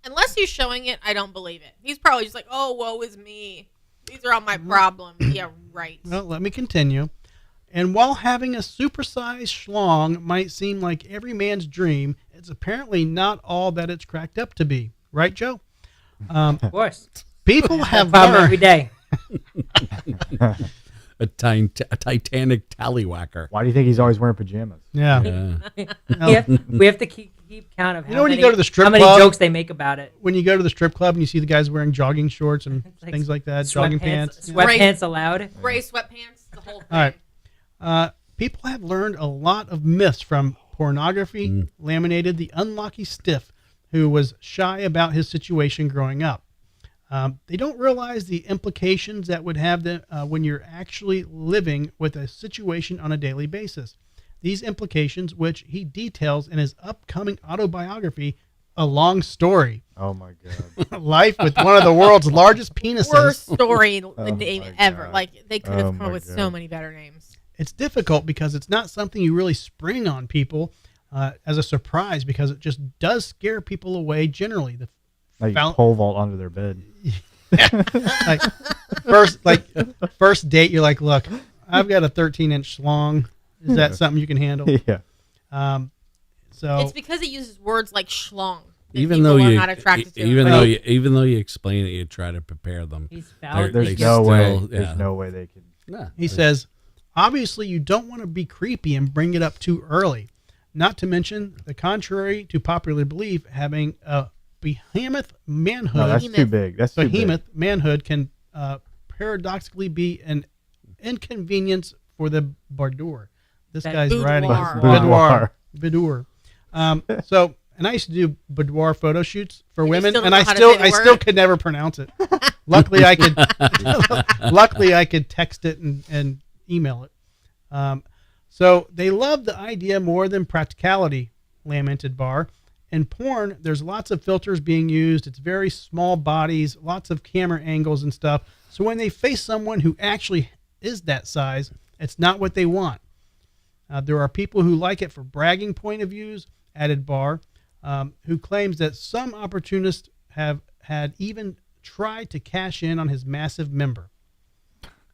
unless he's showing it, I don't believe it. He's probably just like, oh, woe is me. These are all my problems. Yeah, right. well, let me continue. And while having a supersized schlong might seem like every man's dream, it's apparently not all that it's cracked up to be. Right, Joe? Of course. People have Problem every learned. day. A Titanic tallywhacker. Why do you think he's always wearing pajamas? Yeah. Yeah. We have to keep count of how You know when you many, go to the strip how many club? jokes they make about it. When you go to the strip club and you see the guys wearing jogging shorts and Like things like that, jogging pants. Sweatpants allowed. Gray sweatpants, the whole thing. All right. People have learned a lot of myths from pornography, laminated the unlucky stiff who was shy about his situation growing up. They don't realize the implications that would have when you're actually living with a situation on a daily basis. These implications, which he details in his upcoming autobiography, A Long Story, Oh my God. Life with one of the world's largest penises. Worst story my name ever. God. Like, they could have Oh come my up with so God. many better names. It's difficult because it's not something you really spring on people as a surprise, because it just does scare people away generally. The Like Found- pole vault under their bed. like first date, you're like, look, I've got a 13-inch schlong. Is that something you can handle? Yeah. So It's because it uses words like schlong. that Even people though are you, not attracted to. even though you explain it, you try to prepare them. He's They're- valid. There's they no still- way. yeah. There's no way they can. Yeah. he says, obviously, you don't want to be creepy and bring it up too early. Not to mention, the contrary to popular belief, having a behemoth manhood. No, that's too big. That's too big. Behemoth manhood can paradoxically be an inconvenience for the boudoir. This That guy's boudoir. writing Boudoir. boudoir. So, and I used to do boudoir photo shoots for And you women, still and don't I know how to still, say the I still word? could never pronounce it. Luckily, I could text it and email it. So they love the idea more than practicality, lamented Barr. in porn, there's lots of filters being used. It's very small bodies, lots of camera angles and stuff. So when they face someone who actually is that size, it's not what they want. There are people who like it for bragging point of views, added Barr, who claims that some opportunists have had even tried to cash in on his massive member.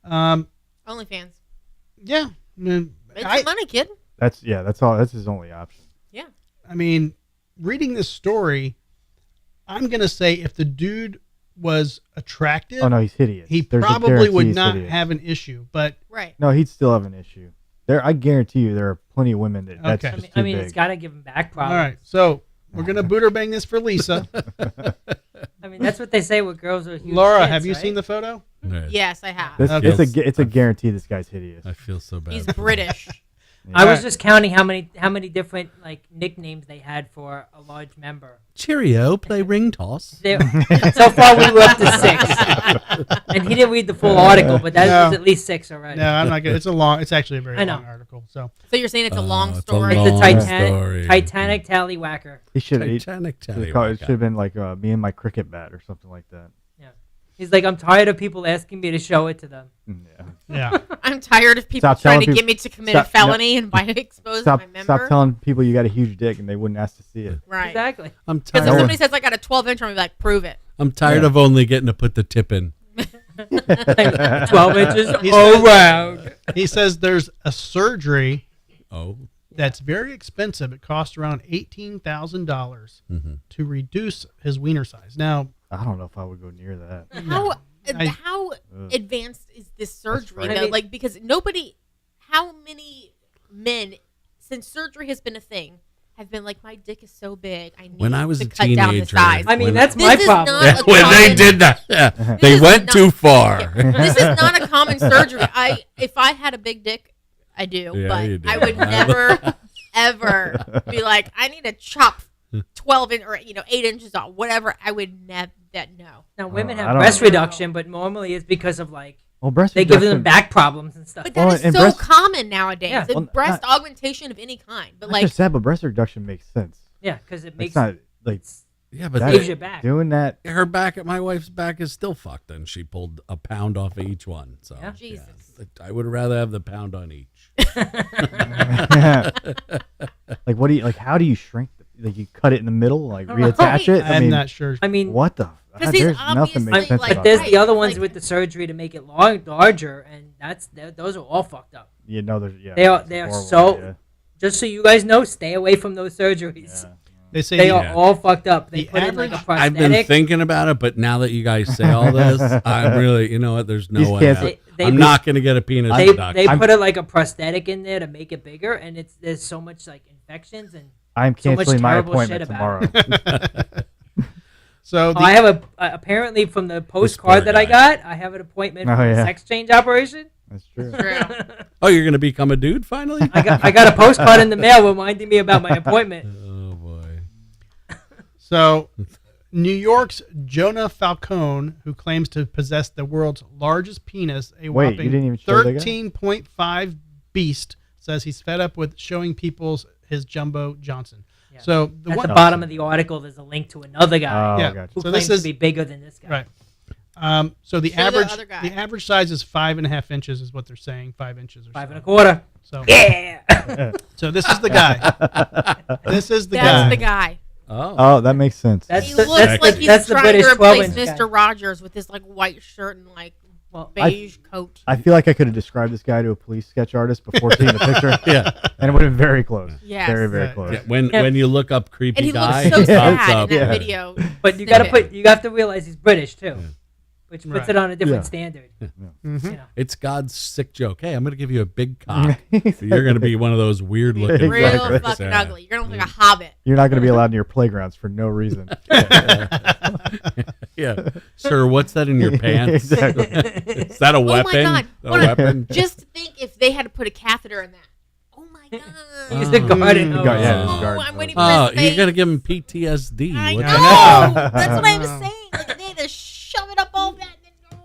OnlyFans. Yeah. I mean, Make some money, kid. That's all. That's his only option. Yeah. I mean, reading this story, I'm going to say if the dude was attractive, Oh no, he's hideous. he There's a probably guarantee would he's not hideous. have an issue. But Right. No, he'd still have an issue. I guarantee you, there are plenty of women that's Okay. just I too mean, big. it's got to give him back all problems. right, so we're going to booter bang this for Lisa. I mean, that's what they say with girls with huge Laura, tits, have you right? seen the photo? Right. Yes, I have. It's a guarantee. This guy's hideous. I feel so bad. He's for him. British. I was Right. just counting how many different like nicknames they had for a large member. Cheerio, play ring toss. So far, we were up to 6, and he didn't read the full article, but that No. was at least 6 already. No, I'm not going to. It's actually a very I know. long article. So So you're saying it's a long it's a story? long- It's the story. Titanic tallywhacker. He should Titanic it tallywhacker. should have been like me and my cricket bat or something like that. He's like, I'm tired of people asking me to show it to them. Yeah. yeah. I'm tired of people Stop trying to telling get people- me to commit a stop- felony and by expose my member. Stop telling people you got a huge dick and they wouldn't ask to see it. Right. Exactly. I'm Because tired. if somebody says I got a 12-inch, I'm like, prove it. I'm tired of only getting to put the tip in. 12 inches He all says- round. He says there's a surgery Oh, that's very expensive. It costs around $18,000 to reduce his wiener size. Now, I don't know if I would go near that. How advanced is this surgery right. though? I mean- Like because how many men since surgery has been a thing have been like, my dick is so big, I need when I was to a cut down the teenager, size. I mean, when- that's This my is problem. not Yeah, a when they common- did that, yeah, they is went not- too far. This is not a common surgery. If I had a big dick, I do, Yeah, but you do. I would never ever be like, I need to chop 12 or 8 inches off, whatever. I would never. No. Now, women I have don't breast know. reduction, but normally it's because of like Well, breast they give them reduction- back problems and stuff. But that Well, is and so breast- common nowadays. Yeah. The Well, breast augmentation of any kind. But Not like, just that, but breast reduction makes sense. Yeah, because it It's makes not like Yeah, but that- gives you back. doing that. her back at my wife's back is still fucked, and she pulled a pound off of each one. So Yeah. Jesus. I would rather have the pound on each. Like what do you like? How do you shrink? Like you cut it in the middle, like don't know. reattach it. I'm not sure. I mean, What the? 'Cause he's There's nothing obviously, makes sense like, but about there's that. the other ones like- with the surgery to make it larger, and those are all fucked up. You know, there's yeah. They are it's they are horrible, so. yeah. Just so you guys know, stay away from those surgeries. Yeah. They say They the- are all fucked up. They the put in like a average- I've been prosthetic. thinking about it, but now that you guys say all this, I'm really, you know what? There's no These way. kids- out. They- I'm they- not going to get a penis They reduction. put like a prosthetic in there to make it bigger, and there's so much like infections and. I'm So much canceling my terrible appointment shit tomorrow. about so the, I have apparently from the postcard that I guy. got, I have an appointment Oh, for a yeah. sex change operation. That's true. True. Oh, you're going to become a dude finally? I got a postcard in the mail reminding me about my appointment. Oh boy. So, New York's Jonah Falcone, who claims to possess the world's largest penis, a Wait, you whopping didn't even show the guy? 13.5 beast, says he's fed up with showing people his Jumbo Johnson. Yeah. So, the At one the bottom of the article, there's a link to another guy Oh, Yeah. gotcha. who so claims this is to be bigger than this guy. right. So the Show the average other guy. the average size is 5.5 inches, is what they're saying. 5 inches or 5 so. and a quarter. So, Yeah. so this is the guy. This is the That's guy. the guy. Oh. Oh, that makes sense. That's He the- looks that's like the- he's that's the trying British to replace 12-inch Mr. guy. Rogers with his like white shirt and like Well, beige coat. I feel like I could have described this guy to a police sketch artist before seeing the picture. Yeah. And it would have been very close. Yes. Very, very Right. close. Yeah, when Yeah. when you look up creepy And he guy, looks so it sad pops up. in that Yeah. video. But you gotta snippet. you have to realize he's British too, which puts Right. it on a different Yeah. standard. Mhm. You know. It's God's sick joke. Hey, I'm going to give you a big cock. You're going to be one of those weird looking. Real Exactly. fucking Yeah. ugly. You're gonna look like a hobbit. You're not going to be allowed in your playgrounds for no reason. Yeah. Sir, what's that in your pants? Exactly. Is that a weapon? Oh my god! A Wanna- weapon? Just think if they had to put a catheter in that. Oh my god! He's the garden Mm. hose. Yeah, Oh, garden I'm waiting hose. for Oh, his face. you're going to give him PTSD. I What know. the heck? That's what I was saying. Like they had to shove it up all that. And then, no.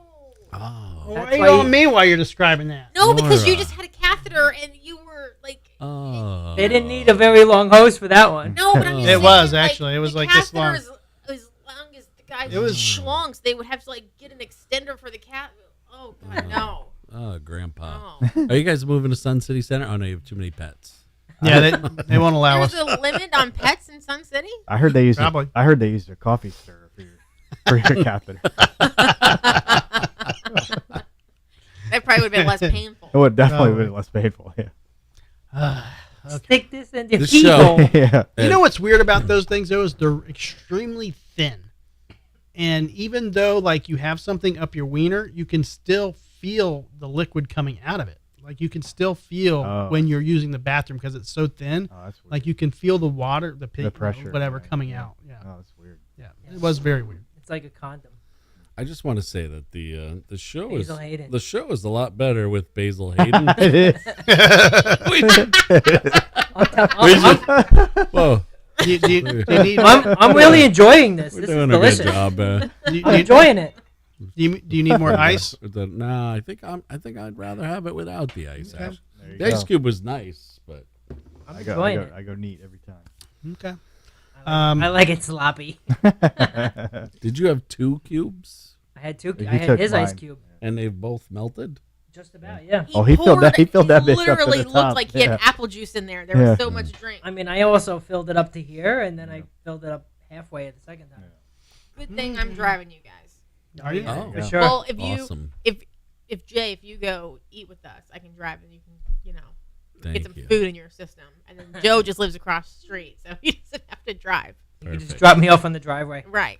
Oh. Why That's are you why on you- me while you're describing that? No, because you Laura. just had a catheter and you were like. Oh. They didn't need a very long hose for that one. No, but I'm just It saying, was, like, actually. It was the like this long. catheter is as long as the guy's It was- schlong, so they would have to like get an extender for the cat. Oh God, no. Oh, Grandpa. Oh. Are you guys moving to Sun City Center? Oh no, you have too many pets. Yeah, they won't allow us. There's a limit on pets in Sun City. I heard they used. Probably. I heard they used a coffee stirrer for your catheter. That probably would have been less painful. It would definitely Probably. be less painful. Yeah. Stick this in your The pee show. hole. Yeah. You know what's weird about those things though is they're extremely thin, and even though like you have something up your wiener, you can still feel the liquid coming out of it. Like you can still feel Oh. when you're using the bathroom because it's so thin. Oh, that's weird. Like you can feel the water, the pressure, whatever right, coming yeah. out. Yeah, Oh, that's weird. yeah, it was very weird. It's like a condom. I just want to say that the show Basil Hayden. the show is a lot better with Basil Hayden. It is. Whoa, Do you need? I'm really enjoying this. we're This is doing a delicious. good job. Do you, I'm enjoying it. do you need more ice? No, I think I'd rather have it without the ice. Okay. Actually. There you The ice go. cube was nice, but I'm I enjoying it. go neat every time. Okay. I like it sloppy. did you have 2 cubes I had two. He I had took his ice mine. cube. and they've both melted? Just about, yeah. Oh, he filled that- he filled that bitch up to the literally top. looked like he Yeah. had apple juice in there. There Yeah. was so much drink. I mean, I also filled it up to here, and then I filled it up halfway at the second time. Good thing I'm driving you guys. Are you? Oh, For Yeah. sure. Well, if you awesome. if Jay, if you go eat with us, I can drive and you can, Thank get some you. food in your system. And then Joe just lives across the street, so he doesn't have to drive. You can just Perfect. drop me off on the driveway. Right.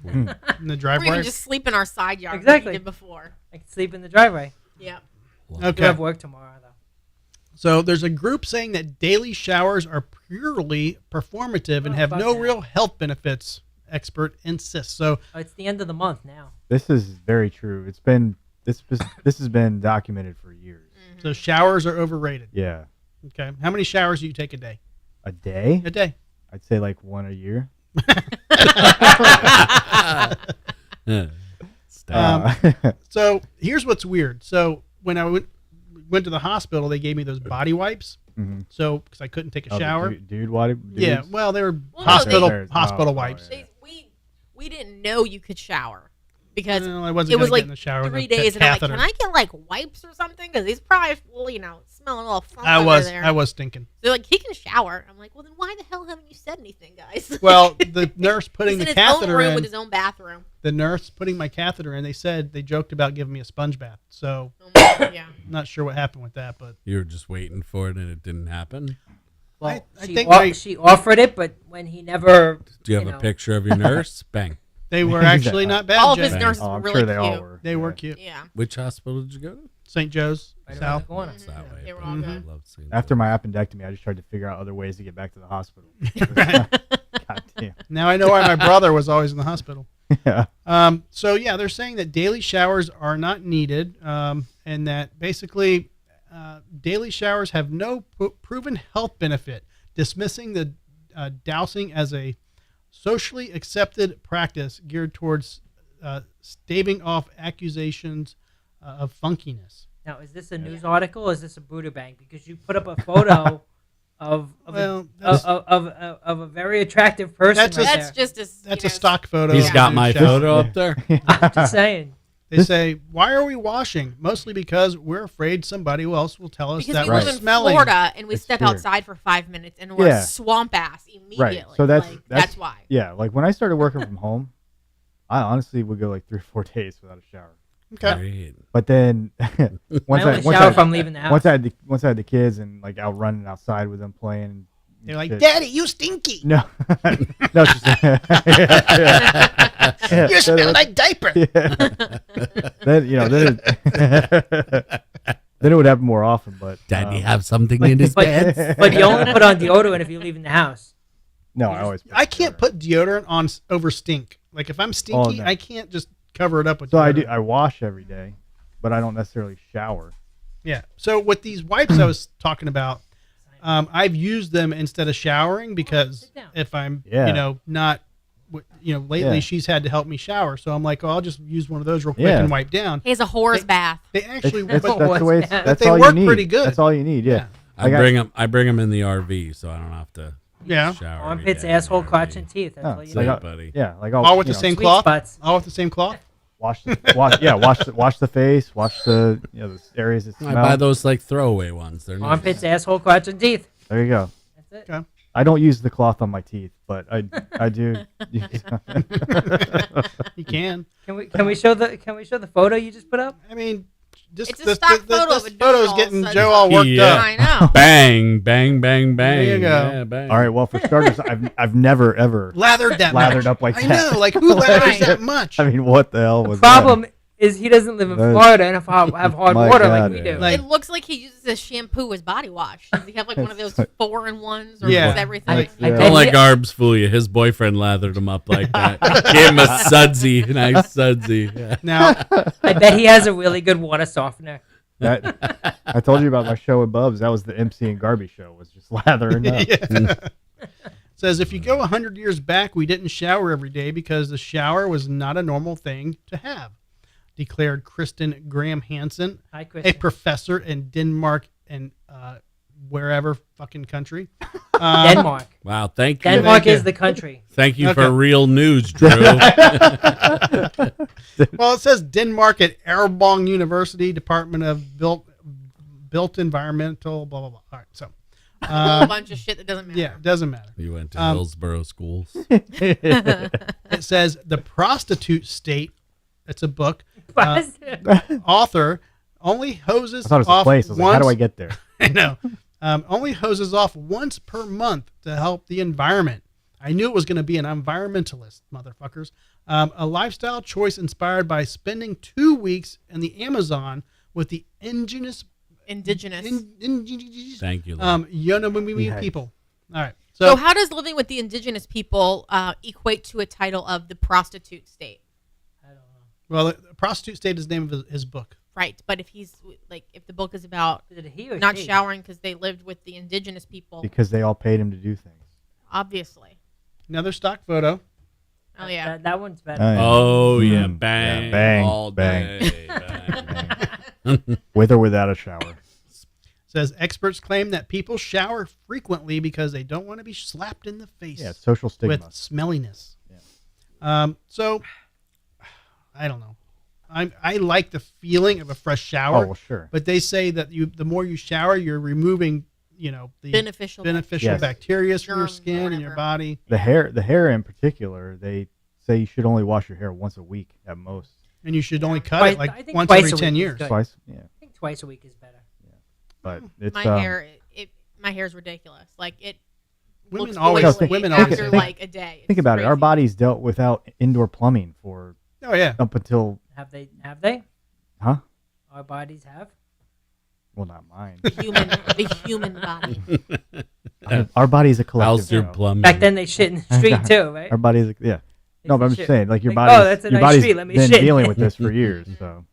Sweet. In the Or you driveway. can just sleep in our side yard Exactly. like you did before. I can sleep in the driveway. Yeah. I Okay. have work tomorrow, though. So there's a group saying that daily showers are purely performative and Oh, have fuck no that. real health benefits. Expert insists. So Oh, it's the end of the month now. This is very true. It's been this has been documented for years. so showers are overrated. Yeah. Okay. How many showers do you take a day? A day? A day. I'd say like one a year. Yeah. Stop. So here's what's weird. So when I went to the hospital, they gave me those body wipes. Mhm. So because I couldn't take a Oh, the shower. dude, what? Yeah. dudes? Well, they were Well, no, hospital they- hospital Oh, wipes. yeah. We didn't know you could shower because No, I wasn't it gonna was get like in the shower with 3 a days, and I'm like, catheter. can I get like wipes or something? Because he's probably smelling a little funk I over there. was stinking. They're like, he can shower. I'm like, well, then why the hell haven't you said anything, guys? Well, the nurse putting he's the in his own catheter room in. with his own bathroom. The nurse putting my catheter in. They joked about giving me a sponge bath. So Oh my God, yeah. I'm not sure what happened with that, but You were just waiting for it and it didn't happen. Well, I she, think my- she offered it, but when he never... Do you have know. a picture of your nurse? Bang. they were actually not bad. All of Jay. his Jay. nurses Oh, were I'm really sure they all cute. were. They were Yeah. cute. Yeah. Which hospital did you go to? St. Joe's Right around South. the corner. It's that way. They were all Mhm. good. Love seeing After that. my appendectomy, I just tried to figure out other ways to get back to the hospital. God damn. Now I know why my brother was always in the hospital. Yeah. So yeah, they're saying that daily showers are not needed, and that basically daily showers have no proven health benefit, dismissing the dousing as a socially accepted practice geared towards staving off accusations of funkiness. Now, is this a news article or is this a Buddha Bank? Because you put up a photo of Well, of a very attractive person That's right That's there. just a that's you a know, stock photo. He's of got the my shower. photo up there. I'm just saying. They say, "Why are we washing?" Mostly because we're afraid somebody else will tell us Because that we we're live in smelling. Florida and we It's step true. outside for 5 minutes and we're Yeah. swamp ass immediately. Right. So that's Like, that's why. Yeah. Like when I started working from home, I honestly would go like 3 or 4 days without a shower. Okay. Great. But then once I only shower if I'm leaving the house. once I had the kids and like out running outside with them playing. And They're like, shit. "Daddy, you stinky. No, no, just, yeah. You smell like diaper." Then then it would happen more often. But Daddy have something in his pants? But you only put on deodorant if you're leaving the house. no, I always. I can't put deodorant on over stink. Like if I'm stinky, no. I can't just cover it up with. So I deodorant. do. I wash every day, but I don't necessarily shower. Yeah. So with these wipes I was talking about, I've used them instead of showering because Sit down. if I'm, Yeah. not, lately Yeah. she's had to help me shower. So I'm like, oh, I'll just use one of those real quick Yeah. and wipe down. He has a whore's bath. They actually, That's but the way. But That's they all work you need. pretty good. That's all you need. Yeah. I bring him in the RV, so I don't have to Yeah. shower. Armpits, every day asshole, in the crotch, RV. and teeth. That's Oh, all you That's need. it, buddy. Yeah, like All with the you know, same sweet cloth. spots. All with the same cloth. wash the face, wash the the areas that I smell. buy those like throwaway ones. They're nice. Armpits, asshole, crotch, and teeth. There you go. That's it. Okay. I don't use the cloth on my teeth, but I do. You can. Can we show the photo you just put up? I mean, this It's a stock photo of this a photo's doodle, getting so Joe it's all not- worked Yeah. up. I know. Bang, bang, bang, bang. There you go. Yeah, bang. All right. Well, for starters, I've never ever Lathered that lathered much. up like I that. know. Like who lathers Right. that much? I mean, what the hell The was problem is he doesn't live in That- Florida and have hard My water God, like we yeah. do. Like- It looks like he uses his shampoo as body wash. Does he have like one of those 4-in-1s or Yeah. is everything? Like- I Yeah. Don't let Garbs fool you. His boyfriend lathered him up like that. Gave him a sudsy, nice sudsy. Yeah. Now, I bet he has a really good water softener. that? I told you about my show with Bubs. That was the MC and Garbee show. Was just lathering up. yeah. Says if you go 100 years back, we didn't shower every day because the shower was not a normal thing to have, declared Kristen Graham Hansen, Hi, a Kristen. professor in Denmark and wherever fucking country. Denmark. Wow, thank you. Denmark Thank you. is the country. Thank you Okay. for real news, Drew. Well, it says Denmark at Erebong University, Department of Built Environmental, blah, blah, blah. All right, so. A whole bunch of shit that doesn't matter. Yeah, it doesn't matter. You went to Um, Hillsborough schools. It says The Prostitute State, it's a book, author only hoses I thought it was off a place. I was once. like, how do I get there? I know. Only hoses off once per month to help the environment. I knew it was going to be an environmentalist, motherfuckers. A lifestyle choice inspired by spending 2 weeks in the Amazon with the indigenous Thank you. Lord. Yanomami Yes. people. All right. So how does living with the indigenous people equate to a title of the prostitute state? I don't know. Well, the Prostitute State is the name of his book. Right, but if he's like, if the book is about Is it he or not she? showering because they lived with the indigenous people, Because they all paid him to do things. obviously. Another stock photo. Oh yeah. That one's better. Oh, yeah. Mm. Bang. Yeah, bang, All bang. day. Bang. With or without a shower. Says experts claim that people shower frequently because they don't want to be slapped in the face Yeah, it's social stigma. with smelliness. So I don't know. I like the feeling of a fresh shower. Oh, well, sure. But they say that the more you shower, you're removing, the Beneficial. beneficial Yes. bacteria from your Germs or skin and your whatever. body. The hair in particular, they say you should only wash your hair once a week at most. And you should only cut Twice- it like I think once twice every a 10 week is years. good. Twice, yeah. I think twice a week is better. But it's My hair, my hair's ridiculous. Like it. Women looks always- oily women after always say that. like a day. think It's about it. Our crazy. bodies dealt without indoor plumbing for Oh, yeah. up until, Have they? huh? Our bodies have. Well, not mine. The human body. Our body is a collective. How's your Joe. plumbing? Back then they shit in the street too, right? Our body is, yeah. They No, but I'm said just shit. saying, like your Like, body's, oh, that's a your nice body's street, let me been shit. dealing with this for years. So,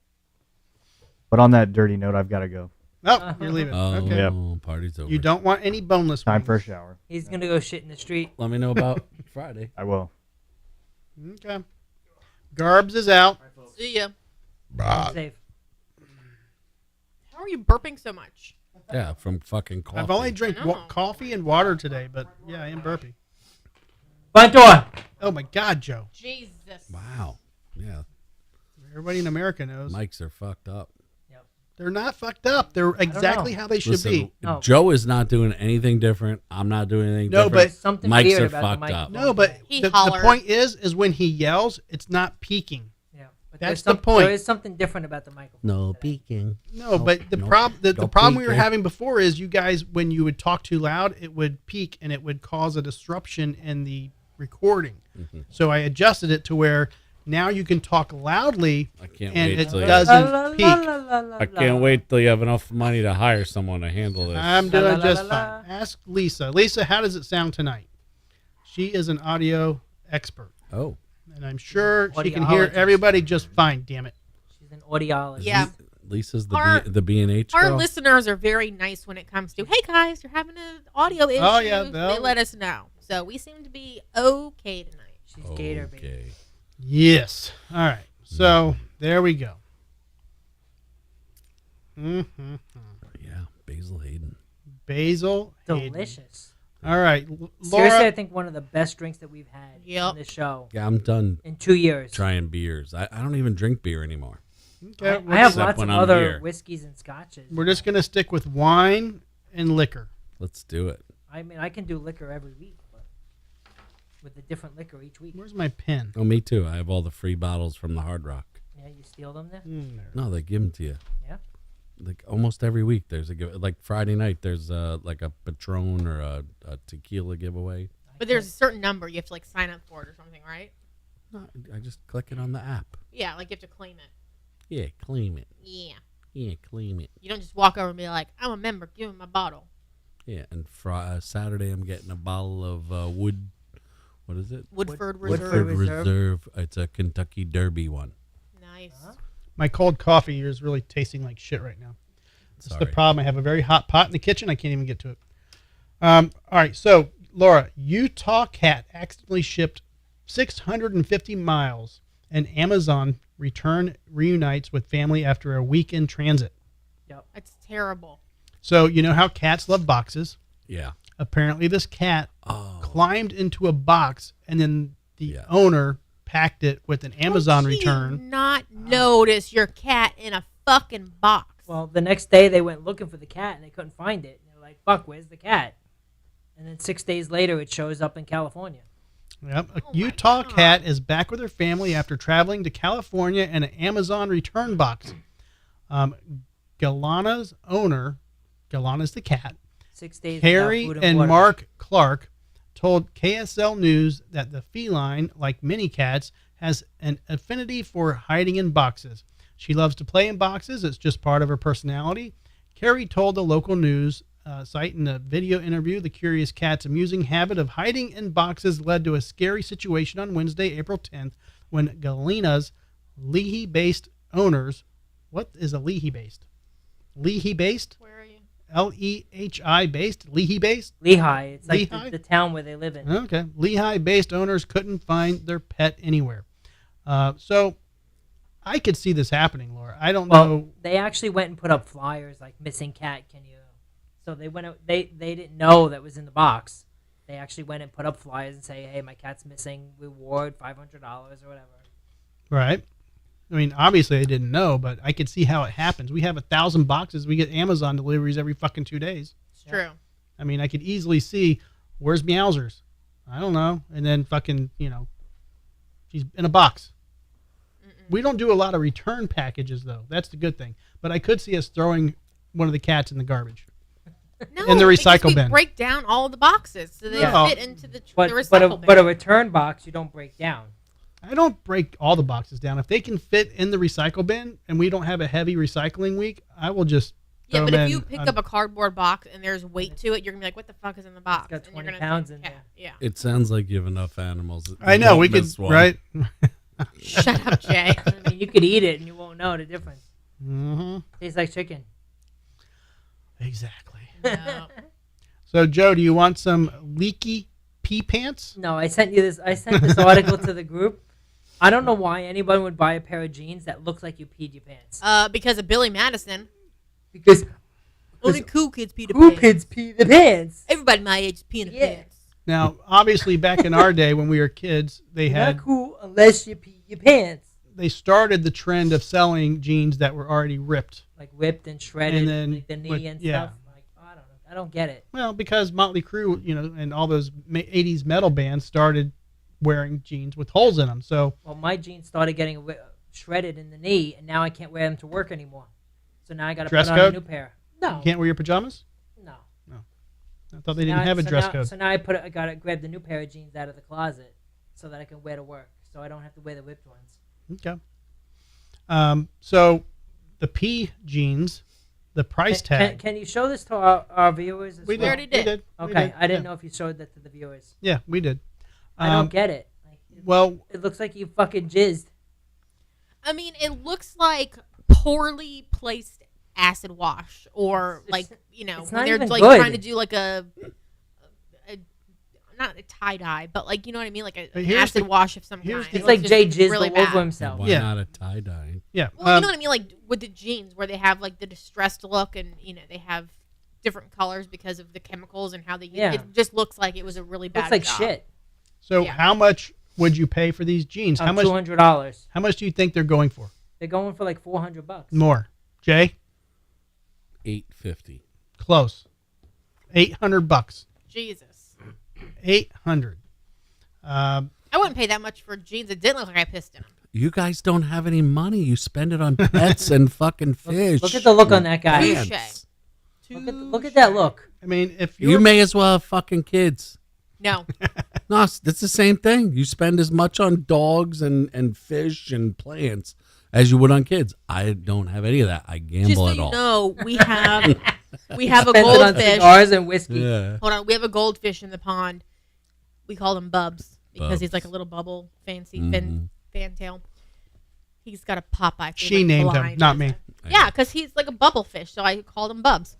but on that dirty note, I've got to go. Oh, you're leaving. Oh, Okay. Yep. party's over. You don't want any boneless Time wings. for a shower. He's gonna go shit in the street. Let me know about Friday. I will. Okay. Garbs is out. See ya. Safe. How are you burping so much? Yeah, from fucking coffee. I've only drank I know. coffee and water today, but yeah, I am burpy. Front door. Oh my God, Joe! Jesus. Wow. Yeah, Everybody in America knows mics are fucked up. they're not fucked up. They're exactly how they should Listen, be. No. Joe is not doing anything different. I'm not doing anything No, different. but- There's something mics weird are about fucked the up. microphone. No, but He the hollered. point is when he yells, it's not peaking. Yeah, but That's there's the point. There is something different about the microphone. No today. peeking. No, but the nope. problem the Don't problem peek, we were eh? having before is you guys when you would talk too loud, it would peak and it would cause a disruption in the recording. Mm-hmm. So I adjusted it to where now you can talk loudly I can't and wait it till you, doesn't peak. I can't wait till you have enough money to hire someone to handle this. I'm La, la, doing la, just la, la. fine. Ask Lisa. Lisa, how does it sound tonight? She is an audio expert, Oh, and I'm sure she can hear Audiologist. everybody just fine. Damn it! She's an audiologist. Yeah. Lisa's Our- the B&H Our girl. listeners are very nice when it comes to, hey guys, you're having an audio issue. Oh, yeah, They they'll- let us know. So we seem to be okay tonight. She's Gator baby. Okay. Yes. All right. So there we go. Mm-hmm. Yeah, Basil Hayden. Basil. Hayden. Delicious. All right, Seriously, I Laura. think one of the best drinks that we've had on this show Yeah, I'm done in 2 years. trying beers. I don't even drink beer anymore. Okay, I have Except lots of when I'm other here. whiskeys and scotches. we're just gonna stick with wine and liquor. Let's do it. I mean, I can do liquor every week, but with a different liquor each week. Where's my pen? Oh, me too. I have all the free bottles from the Hard Rock. Yeah, you steal them there? There. No, they give them to you. Yeah. Like almost every week, there's a like Friday night. There's like a Patron or a tequila giveaway. But there's a certain number you have to like sign up for it or something, right? No, I just click it on the app. Yeah, like you have to claim it. Yeah, claim it. Yeah. Yeah, claim it. You don't just walk over and be like, I'm a member, give me my bottle. Yeah, and Saturday I'm getting a bottle of Wood. What is it? Woodford Woodford Reserve. Reserve. It's a Kentucky Derby one. Nice. My cold coffee is really tasting like shit right now. That's Sorry. the problem. I have a very hot pot in the kitchen. I can't even get to it. All right. So, Laura, Utah cat accidentally shipped 650 miles, and Amazon reunites with family after a week in transit. That's terrible. So, you know how cats love boxes? Yeah. Apparently, this cat Oh. climbed into a box, and then the Yeah. owner packed it with an Amazon How do you return. not notice your cat in a fucking box. Well, the next day they went looking for the cat and they couldn't find it. And they're like, fuck, where's the cat? And then 6 days later, it shows up in California. Yep. A Oh my Utah God. cat is back with her family after traveling to California in an Amazon return box. Galana's owner, Galana's the cat, 6 days. Harry without food and water. Mark Clark, told KSL News that the feline, like many cats, has an affinity for hiding in boxes. She loves to play in boxes. It's just part of her personality. Carrie told the local news site in a video interview the curious cat's amusing habit of hiding in boxes led to a scary situation on Wednesday, April 10th, when Galina's Leahy-based owners... What is a Leahy-based? Leahy-based? Where are you? Lehi based? Leahy based? Lehigh. It's like Lehigh? the town where they live in. Okay. Lehigh based owners couldn't find their pet anywhere. So I could see this happening, Laura. I don't Well, know. they actually went and put up flyers like missing cat. Can you? So they went. They didn't know that was in the box. They actually went and put up flyers and say, "Hey, my cat's missing. Reward $500 or whatever." Right. I mean, obviously I didn't know, but I could see how it happens. We have 1,000 boxes. We get Amazon deliveries every fucking 2 days. It's true. I mean, I could easily see, where's Meowsers? I don't know. And then fucking, she's in a box. We don't do a lot of return packages, though. That's the good thing. But I could see us throwing one of the cats in the garbage. No, In the because recycle we bin. break down all the boxes so they No. fit into the But recycle bin. but a return box you don't break down. I don't break all the boxes down. If they can fit in the recycle bin and we don't have a heavy recycling week, I will just yeah, throw but them if in you pick on- up a cardboard box and there's weight to it, you're gonna be like, "What the fuck is in the box?" got And you're 20 gonna pounds think, in there. Yeah. It sounds like you have enough animals. that I you know, won't we could, miss one. right? Shut up, Jay. I mean, you could eat it and you won't know the difference. Mm-hmm. Tastes like chicken. Exactly. No. So, Joe, do you want some leaky pee pants? No, I sent this article to the group. I don't know why anyone would buy a pair of jeans that looks like you peed your pants. Because of Billy Madison. Because Only cool kids pee the who pants. kids pee the pants? Everybody my age is peeing the Yeah. pants. Now, obviously, back in our day when we were kids, they Not had cool unless you pee your pants. they started the trend of selling jeans that were already ripped. Like ripped and shredded, And then like the knee with- and yeah. stuff. Like, I don't know. I don't get it. Well, because Motley Crue, and all those 80s metal bands started wearing jeans with holes in them. So, Well, my jeans started getting shredded in the knee, and now I can't wear them to work anymore. So now I got to Dress put on code? a new pair. No, you can't wear your pajamas? no. I thought they didn't have a dress code. So now I got to grab the new pair of jeans out of the closet so that I can wear to work, so I don't have to wear the ripped ones. Okay. So the P jeans, the price tag. Can you show this to our viewers? As We well? already did. We Okay, did. I didn't Yeah. know if you showed that to the viewers. Yeah, we did. I don't get it. Like, Well, it looks like you fucking jizzed. I mean, it looks like poorly placed acid wash, or It's- like it's when not they're even like good. trying to do like a not a tie dye, but like you know what I mean, like an Here's acid the- wash of some here's kind. the- It's It like looks Jay just jizzed really all over bad. himself. Why Yeah. not a tie dye? yeah. Well, you know what I mean, like with the jeans where they have like the distressed look, and they have different colors because of the chemicals and how they. Yeah. It just looks like it was a really bad. Looks like job. shit. So Yeah. how much would you pay for these jeans? How much? $200. How much do you think they're going for? They're going for like $400. More. Jay, $850. close. $800. Jesus. 800. I wouldn't pay that much for jeans. It didn't look like I pissed in them. You guys don't have any money. You spend it on pets and fucking fish. Look at the look on that guy. Touche. Pants. Look at that look. I mean, if you're You may as well have fucking kids. No. No, it's the same thing. You spend as much on dogs and fish and plants as you would on kids. I don't have any of that. I gamble Just so at you all. know, we have a Spends it on goldfish. cigars and whiskey. Yeah. Hold on, we have a goldfish in the pond. We call him Bubs because he's Bubs. like a little bubble, fancy Mm-hmm. fantail. He's got a Popeye. She like named him, blind. not me. Yeah, because he's like a bubble fish, so I called him Bubs.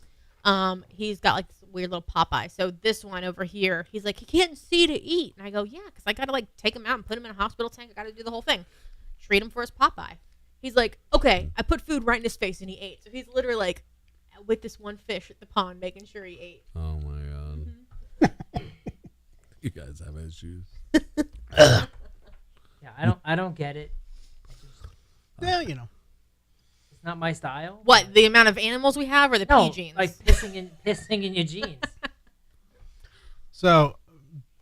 He's got like this weird little Popeye. So this one over here, he's like, he can't see to eat, and I go, yeah, because I gotta like take him out and put him in a hospital tank. I gotta do the whole thing, treat him for his Popeye. He's like, okay, I put food right in his face and he ate. So he's literally like with this one fish at the pond, making sure he ate. Oh my god. Mm-hmm. You guys have issues. Yeah, I don't get it. Yeah, you know. It's not my style. What, the amount of animals we have or the No, pea jeans? like pissing in your jeans. So,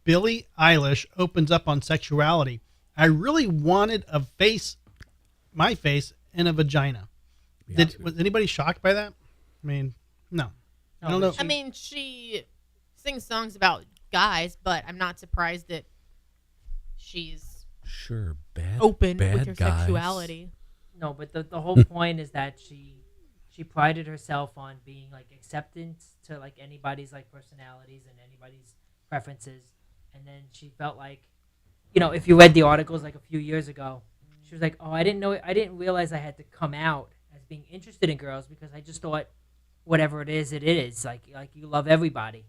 Billie Eilish opens up on sexuality. I really wanted my face, in a vagina. Was anybody shocked by that? I mean, no. I don't know. I mean, she sings songs about guys, but I'm not surprised that she's Sure, bad. open bad with her guys. sexuality. No, but the whole point is that she prided herself on being like acceptance to like anybody's like personalities and anybody's preferences, and then she felt like, you know, if you read the articles like a few years ago, she was like, oh, I didn't realize I had to come out as being interested in girls because I just thought whatever it is like you love everybody,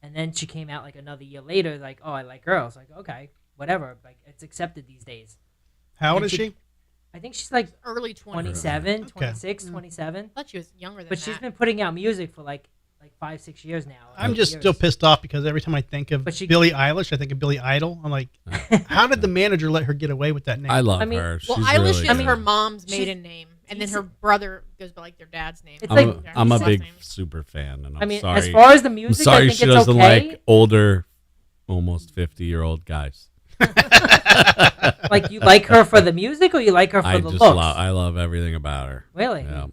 and then she came out like another year later like, oh, I like girls. Like, okay, whatever, like it's accepted these days. How old And is she? I think she's like Early 20s. 27, Okay. 26, 27. I thought she was younger than But that. she's been putting out music for like 5-6 years now. I'm 8 just years. still pissed off because every time I think of But she- Billie Eilish, I think of Billy Idol. I'm like, how did the manager let her get away with that name? I love I mean, her. well, She's Eilish really is good. her mom's She's- maiden name, and then she's- her brother goes by like their dad's name. It's I'm, like- a, I'm a Last big name. super fan, and I'm I mean, sorry. as far as the I'm music, sorry I think she it's doesn't okay. like older, almost 50-year-old guys. Like, you like her for the music or you like her for I the just looks? I love everything about her. Really? Yeah,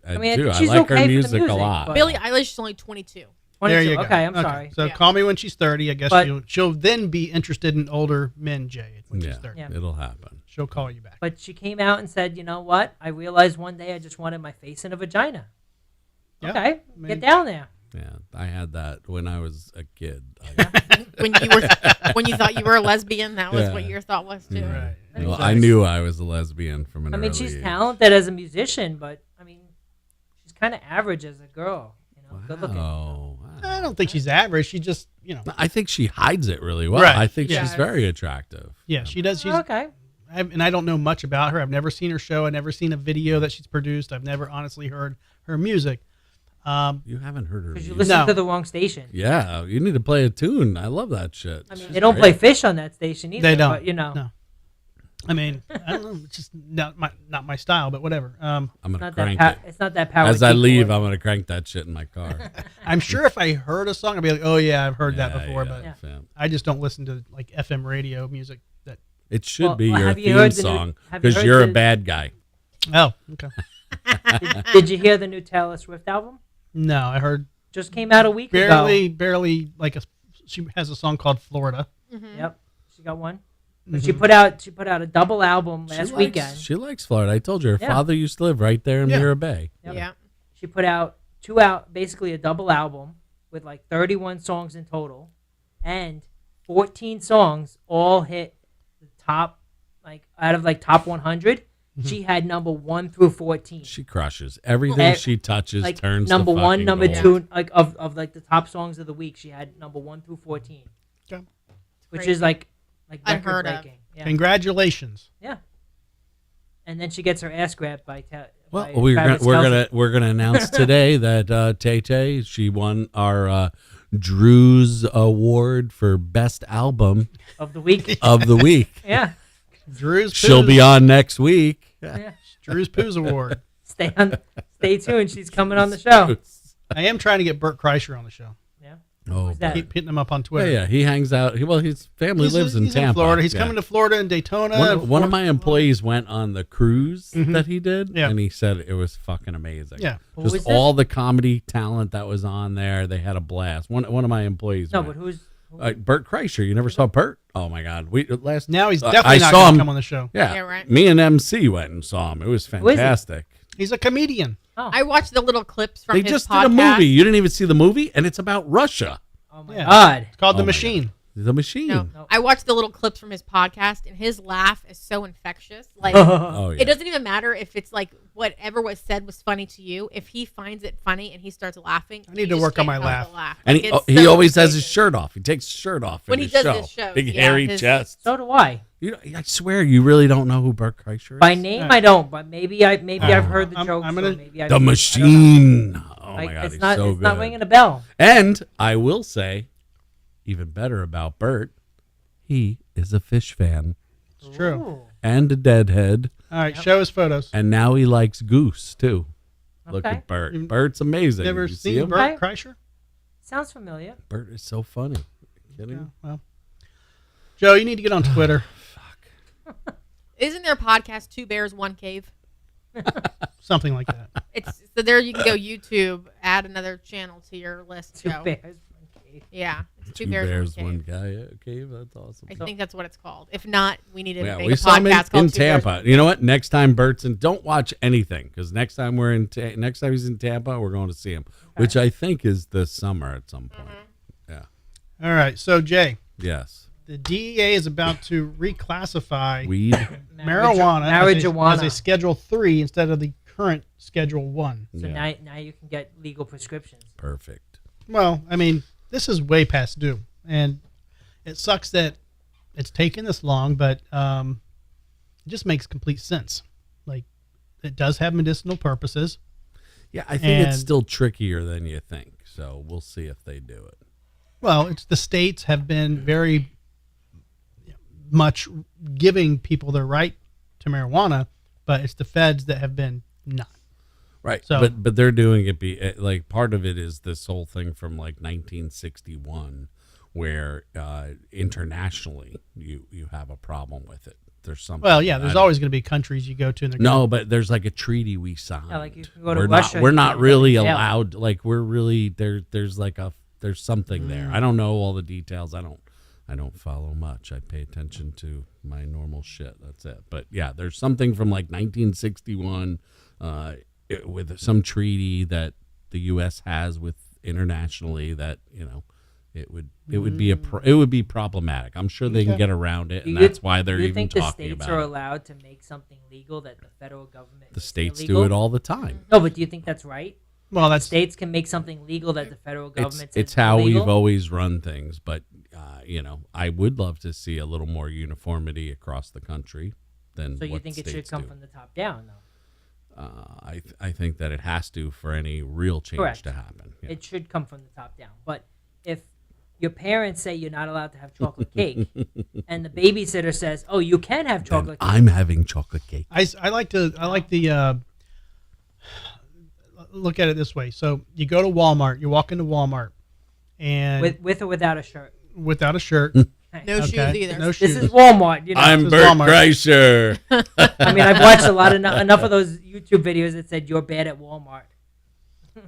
I mean, I do. think I she's like okay her for the music a music, lot. but- Billie Eilish is only 22. 22. There you go. Okay, I'm sorry. So Yeah. call me when she's 30. I guess But- she'll then be interested in older men, Jay, when she's Yeah, 30. Yeah. it'll happen. She'll call you back. But she came out and said, you know what? I realized one day I just wanted my face in a vagina. Yeah, Okay, I mean- get down there. Yeah, I had that when I was a kid. When you thought you were a lesbian, that was Yeah. what your thought was too. Right. Well, I knew I was a lesbian from an I mean, early she's age. talented as a musician, but I mean, she's kind of average as a girl. You know, good looking. Wow. I don't think she's average. She just, I think she hides it really well. Right. I think Yeah. she's very attractive. yeah, she does. She's, Okay. and I don't know much about her. I've never seen her show. I've never seen a video that she's produced. I've never honestly heard her music. You haven't heard her. Because you music. listen No. to the wrong station. Yeah, you need to play a tune. I love that shit. I mean, She's they don't great. play Fish on that station either. They don't. But, you know, No. I mean, I don't know. It's just not my style, but whatever. I'm gonna not crank that it. it's not that power. As I leave, keyboard. I'm gonna crank that shit in my car. I'm sure if I heard a song, I'd be like, oh yeah, I've heard that before, but Yeah. I just don't listen to like FM radio music. That It should Well, be your have you theme heard the new- song have you because heard you're a the- bad guy. oh okay. Did you hear the new Taylor Swift album? No, I heard Just came out a week barely like she has a song called Florida. ago. Yep, she got one. Mm-hmm. But she put out a double album last She weekend. She likes Florida. I told you her Yeah. father used to live right there in Yeah. Mirror Bay. Yep. Yeah. She put out basically a double album with like 31 songs in total, and 14 songs all hit the top, like out of like top 100. She had number 1 through 14. She crushes everything Eh, she touches. like Turns number to 1, fucking number gold. 2, like of like the top songs of the week. She had number 1 through 14, Okay. which Crazy. is like Unheard record of. breaking. Yeah. Congratulations. Yeah. And then she gets her ass grabbed by Well, by we're Travis we're Kelce. gonna announce today that Tay she won our Drew's Award for Best Album of the week. of the week. Yeah. Drew's She'll Poos. be on next week. Yeah. Drew's Poos Award. Stay tuned. She's coming on the show. I am trying to get Bert Kreischer on the show. Yeah. Oh, Who's that? Keep hitting him up on yeah, Twitter. yeah. He hangs out. His family lives in he's Tampa. Florida. He's Yeah. coming to Florida and Daytona. One of my employees went on the cruise that he did, Yeah. and he said it was fucking amazing. Yeah. Who was Just this? all the comedy talent that was on there. They had a blast. One of my employees. No, went. but who's Bert Kreischer. You never saw Bert? Oh my God! Now he's I definitely not saw going to him. come on the show. Yeah, Yeah, right. Me and MC went and saw him. It was is he? fantastic. He's a comedian. I watched the little clips from They his just podcast. did a movie. You didn't even see the movie, and it's about Russia. Oh my Yeah. God. It's called Oh The my Machine. The machine. No, I watched the little clips from his podcast, and his laugh is so infectious. Like, Oh yeah. it doesn't even matter if it's like whatever was said was funny to you. If he finds it funny and he starts laughing, I need you to just work on can't my help laugh. but And Like, it's he so always has his contagious. shirt off. He takes his shirt off When in he his does show. his shows, Big yeah, hairy his- chest. So do I. I swear you really don't know who Bert Kreischer is. By name, I don't, but maybe I've heard the I'm jokes. gonna- so maybe I The I don't know. Machine. Oh Like, my God, it's he's not. so it's good. not ringing a bell. And I will say, even better about Bert, he is a fish fan It's true. Ooh. and a deadhead, All right, show his photos. and now he likes goose too. Look Okay. at Bert. You've Bert's amazing. Never You see seen him? Bert Okay. Kreischer? Sounds familiar. Bert is so funny. Kidding? Yeah, well. Joe, you need to get on Twitter. Isn't there a podcast, Two Bears, One Cave? Something like that. It's so there you can go YouTube, add another channel to your list. Two Joe. bears. one cave. Yeah, it's Two bears, one Cave. guy. Yeah, cave. That's awesome. I think that's what it's called. If not, we need to Yeah, make we a saw him podcast called in Two Bears, Tampa. One You know what? Next time Bert's in, don't watch anything because next time next time he's in Tampa, we're going to see him, which I think is this summer at some point. Yeah. All right, so Jay, Yes. the DEA is about to reclassify Weed. marijuana Marijuana. as a Schedule 3 instead of the current Schedule 1. So Yeah. now you can get legal prescriptions. Perfect. Well, I mean, this is way past due, and it sucks that it's taken this long, but it just makes complete sense. Like, it does have medicinal purposes. Yeah, I think it's And- still trickier than you think. So we'll see if they do it. Well, it's the states have been very much giving people their right to marijuana, but it's the feds that have been not. Right. So- but they're doing it like part of it is this whole thing from like 1961 where internationally you have a problem with it. There's something. Well, yeah, I there's don't- always going to be countries you go to and they're No, but there's like a treaty we signed. Yeah, like if you go to we're Russia, not we're you not can't really go to jail. allowed. Like we're really there's like there's something there. I don't know all the details. I don't follow much. I pay attention to my normal shit. That's it. But yeah, there's something from like 1961 with some treaty that the U.S. has with internationally that it would be problematic. I'm sure they can Okay. get around it, and Do you- that's why they're do you even think the talking states about are it. allowed to make something legal that the federal government The makes states illegal? do it all the time. No, but do you think that's right? well, that's States can make something legal that the federal government says It's is how illegal? we've always run things, but I would love to see a little more uniformity across the country than. So you what think it should states come do. from the top down, though? I think that it has to for any real change Correct. to happen. Yeah. It should come from the top down. But if your parents say you're not allowed to have chocolate cake, and the babysitter says, "Oh, you can have And chocolate cake," I'm having chocolate cake. I like the look at it this way. So you go to Walmart, you walk into Walmart, and with or without a shirt. without a shirt, No okay, shoes either. no This shoes. is Walmart. You know, I'm is Bert Walmart. Kreischer. I mean, I've watched enough of those YouTube videos that said you're bad at Walmart.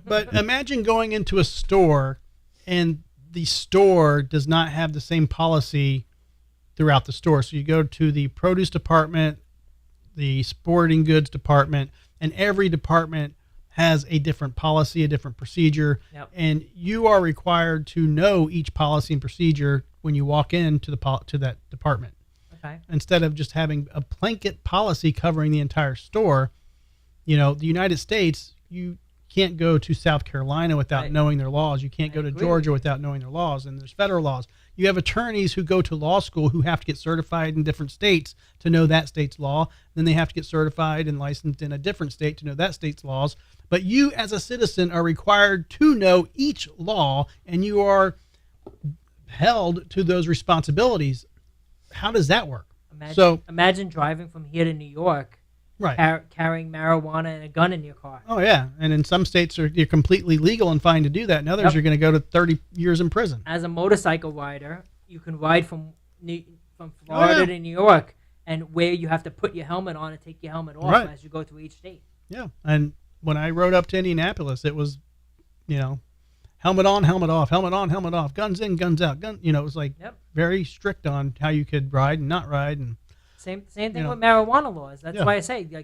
But imagine going into a store and the store does not have the same policy throughout the store. So you go to the produce department, the sporting goods department, and every department has a different policy, a different procedure, Yep. and you are required to know each policy and procedure when you walk into to that department. Okay. Instead of just having a blanket policy covering the entire store, the United States, you can't go to South Carolina without Right. knowing their laws. You can't I go to agree. Georgia without knowing their laws. And there's federal laws. You have attorneys who go to law school who have to get certified in different states to know that state's law. Then they have to get certified and licensed in a different state to know that state's laws. But you as a citizen are required to know each law, and you are held to those responsibilities. How does that work? Imagine driving from here to New York, right, carrying marijuana and a gun in your car. Oh, yeah. And in some states, you're completely legal and fine to do that. In others, you're going to go to 30 years in prison. As a motorcycle rider, you can ride from Florida to New York, and where you have to put your helmet on and take your helmet off as you go through each state. Yeah. And when I rode up to Indianapolis, it was, helmet on, helmet off, helmet on, helmet off, guns in, guns out. It was like very strict on how you could ride and not ride. And Same thing with marijuana laws. That's why I say, do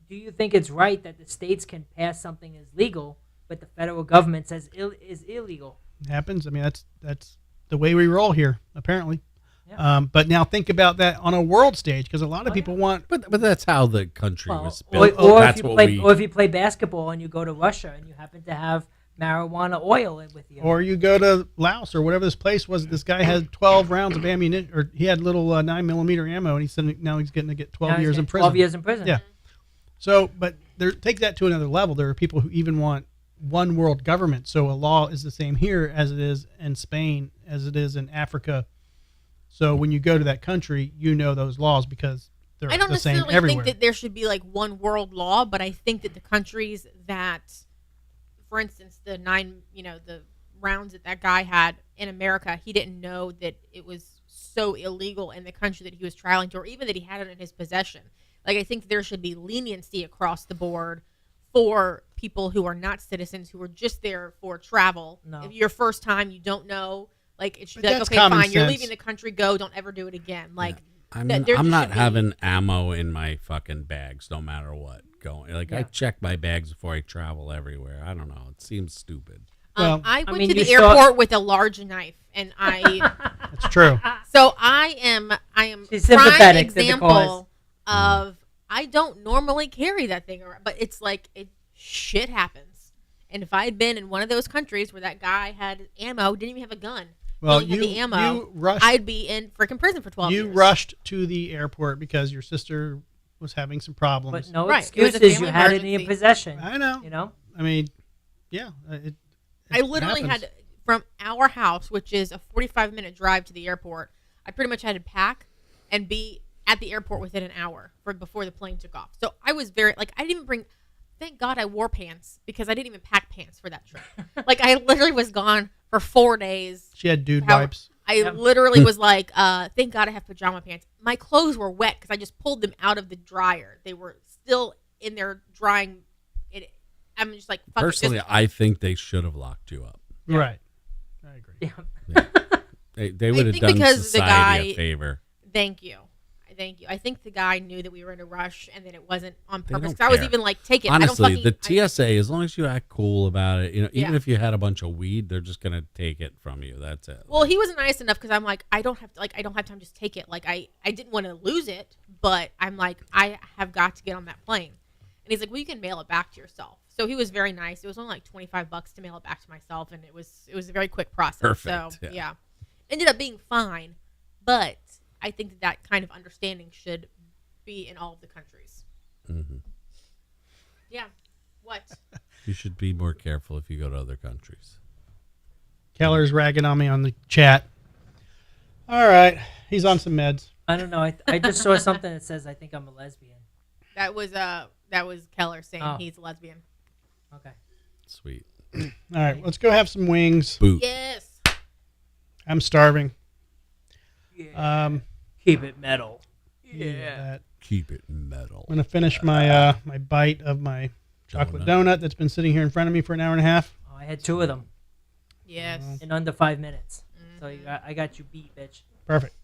you think it's right that the states can pass something as legal, but the federal government says is illegal? It happens. I mean, that's the way we roll here, apparently. Yeah. But now think about that on a world stage, because a lot of people want. But that's how the country was built. Or That's if you play basketball and you go to Russia and you happen to have marijuana oil with you, or you go to Laos or whatever this place was. This guy had 12 rounds of ammunition, or he had little 9mm ammo, and he said now he's getting to get 12 years in prison. 12 years in prison. Yeah. So, but take that to another level. There are people who even want one world government. So a law is the same here as it is in Spain, as it is in Africa. So when you go to that country, you know those laws because they're the same everywhere. I don't necessarily think that there should be like one world law, but I think that the countries that, for instance, the rounds that guy had in America, he didn't know that it was so illegal in the country that he was traveling to, or even that he had it in his possession. Like, I think there should be leniency across the board for people who are not citizens, who are just there for travel. No. If your first time, you don't know. Like, it should But be like, that's okay, common fine, you're sense. leaving the country, go, don't ever do it again. Like, I mean, there I'm not should be- having ammo in my fucking bags, no matter what. I check my bags before I travel everywhere. I don't know. It seems stupid. Well, I went mean, to the you saw- airport with a large knife, and That's true. so I am She's prime sympathetic to the example of I don't normally carry that thing around, but it's like shit happens. And if I had been in one of those countries where that guy had ammo, didn't even have a gun, Well, only had the ammo, you rushed. I'd be in freaking prison for 12 years. You rushed to the airport because your sister was having some problems. But no Right, it was a excuses. You family had it in your emergency. possession. I know. You know. I mean, yeah. I literally happens. had, from our house, which is a 45-minute drive to the airport, I pretty much had to pack and be at the airport within an hour before the plane took off. So I was very, I didn't even bring, thank God I wore pants, because I didn't even pack pants for that trip. I literally was gone for 4 days. She had dude wipes. I literally was like, thank God I have pajama pants. My clothes were wet because I just pulled them out of the dryer. They were still in there drying. I'm just like, fuck Personally, it. I think they should have locked you up. Right. I agree. Yeah. They would have think done because the society guy- a favor. Thank you. I think the guy knew that we were in a rush and that it wasn't on They purpose. don't 'Cause I was care. even like, take it. Honestly, I don't the TSA, as long as you act cool about it, even Yeah. if you had a bunch of weed, they're just gonna take it from you. That's it. Well, he was nice enough because I'm like, I don't have time, just take it. I didn't want to lose it, but I'm like, I have got to get on that plane. And he's like, well, you can mail it back to yourself. So he was very nice. It was only like $25 to mail it back to myself, and it was a very quick process. Perfect, So yeah. ended up being fine, but I think that kind of understanding should be in all of the countries. Mm-hmm. Yeah. What? You should be more careful if you go to other countries. Keller's ragging on me on the chat. All right. He's on some meds. I don't know. I just saw something that says I think I'm a lesbian. That was Keller saying he's a lesbian. Okay. Sweet. All right. Let's go have some wings. Boot. Yes. I'm starving. Yeah. Keep it metal. That. Keep it metal. I'm going to finish my my bite of my chocolate donut that's been sitting here in front of me for an hour and a half. Oh, I had 2 of them Yes. in under 5 minutes. So I got you beat, bitch. Perfect.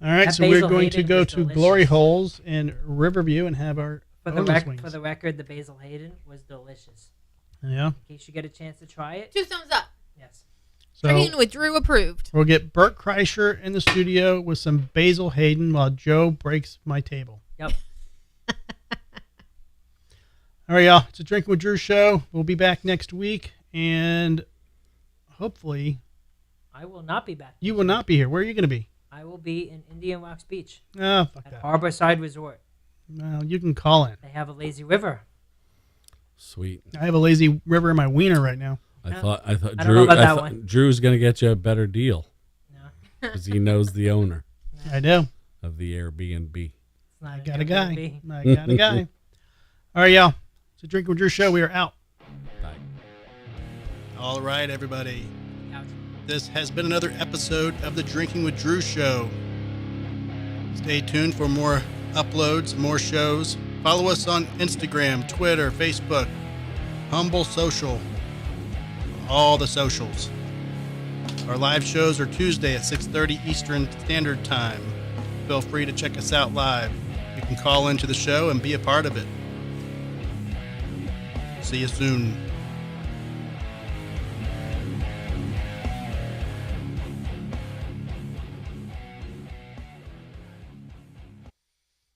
All right, That so we're Basil going to Hayden go was to delicious. Glory Holes in Riverview and have our For bonus wings. the record, the Basil Hayden was delicious. Yeah. In case you get a chance to try it. 2 thumbs up. Yes. So Drinking with Drew approved. we'll get Bert Kreischer in the studio with some Basil Hayden while Joe breaks my table. Yep. All right, y'all. It's a Drinking with Drew show. We'll be back next week, and hopefully I will not be back. You will not be here. Where are you going to be? I will be in Indian Rocks Beach Oh, fuck at that. Harborside Resort. Well, you can call in. They have a lazy river. Sweet. I have a lazy river in my wiener right now. I No. thought I don't know Drew. about I that thought one. Drew's gonna get you a better deal No, because he knows the owner I do. of the Airbnb. it's not I an got a guy. Airbnb. I got a guy. All right, y'all. It's a Drinking with Drew show. We are out. Bye. All right, everybody. Ouch. This has been another episode of the Drinking with Drew show. Stay tuned for more uploads, more shows. Follow us on Instagram, Twitter, Facebook, Humble Social, all the socials. Our live shows are Tuesday at 6:30 Eastern Standard Time. Feel free to check us out live. You can call into the show and be a part of it. See you soon.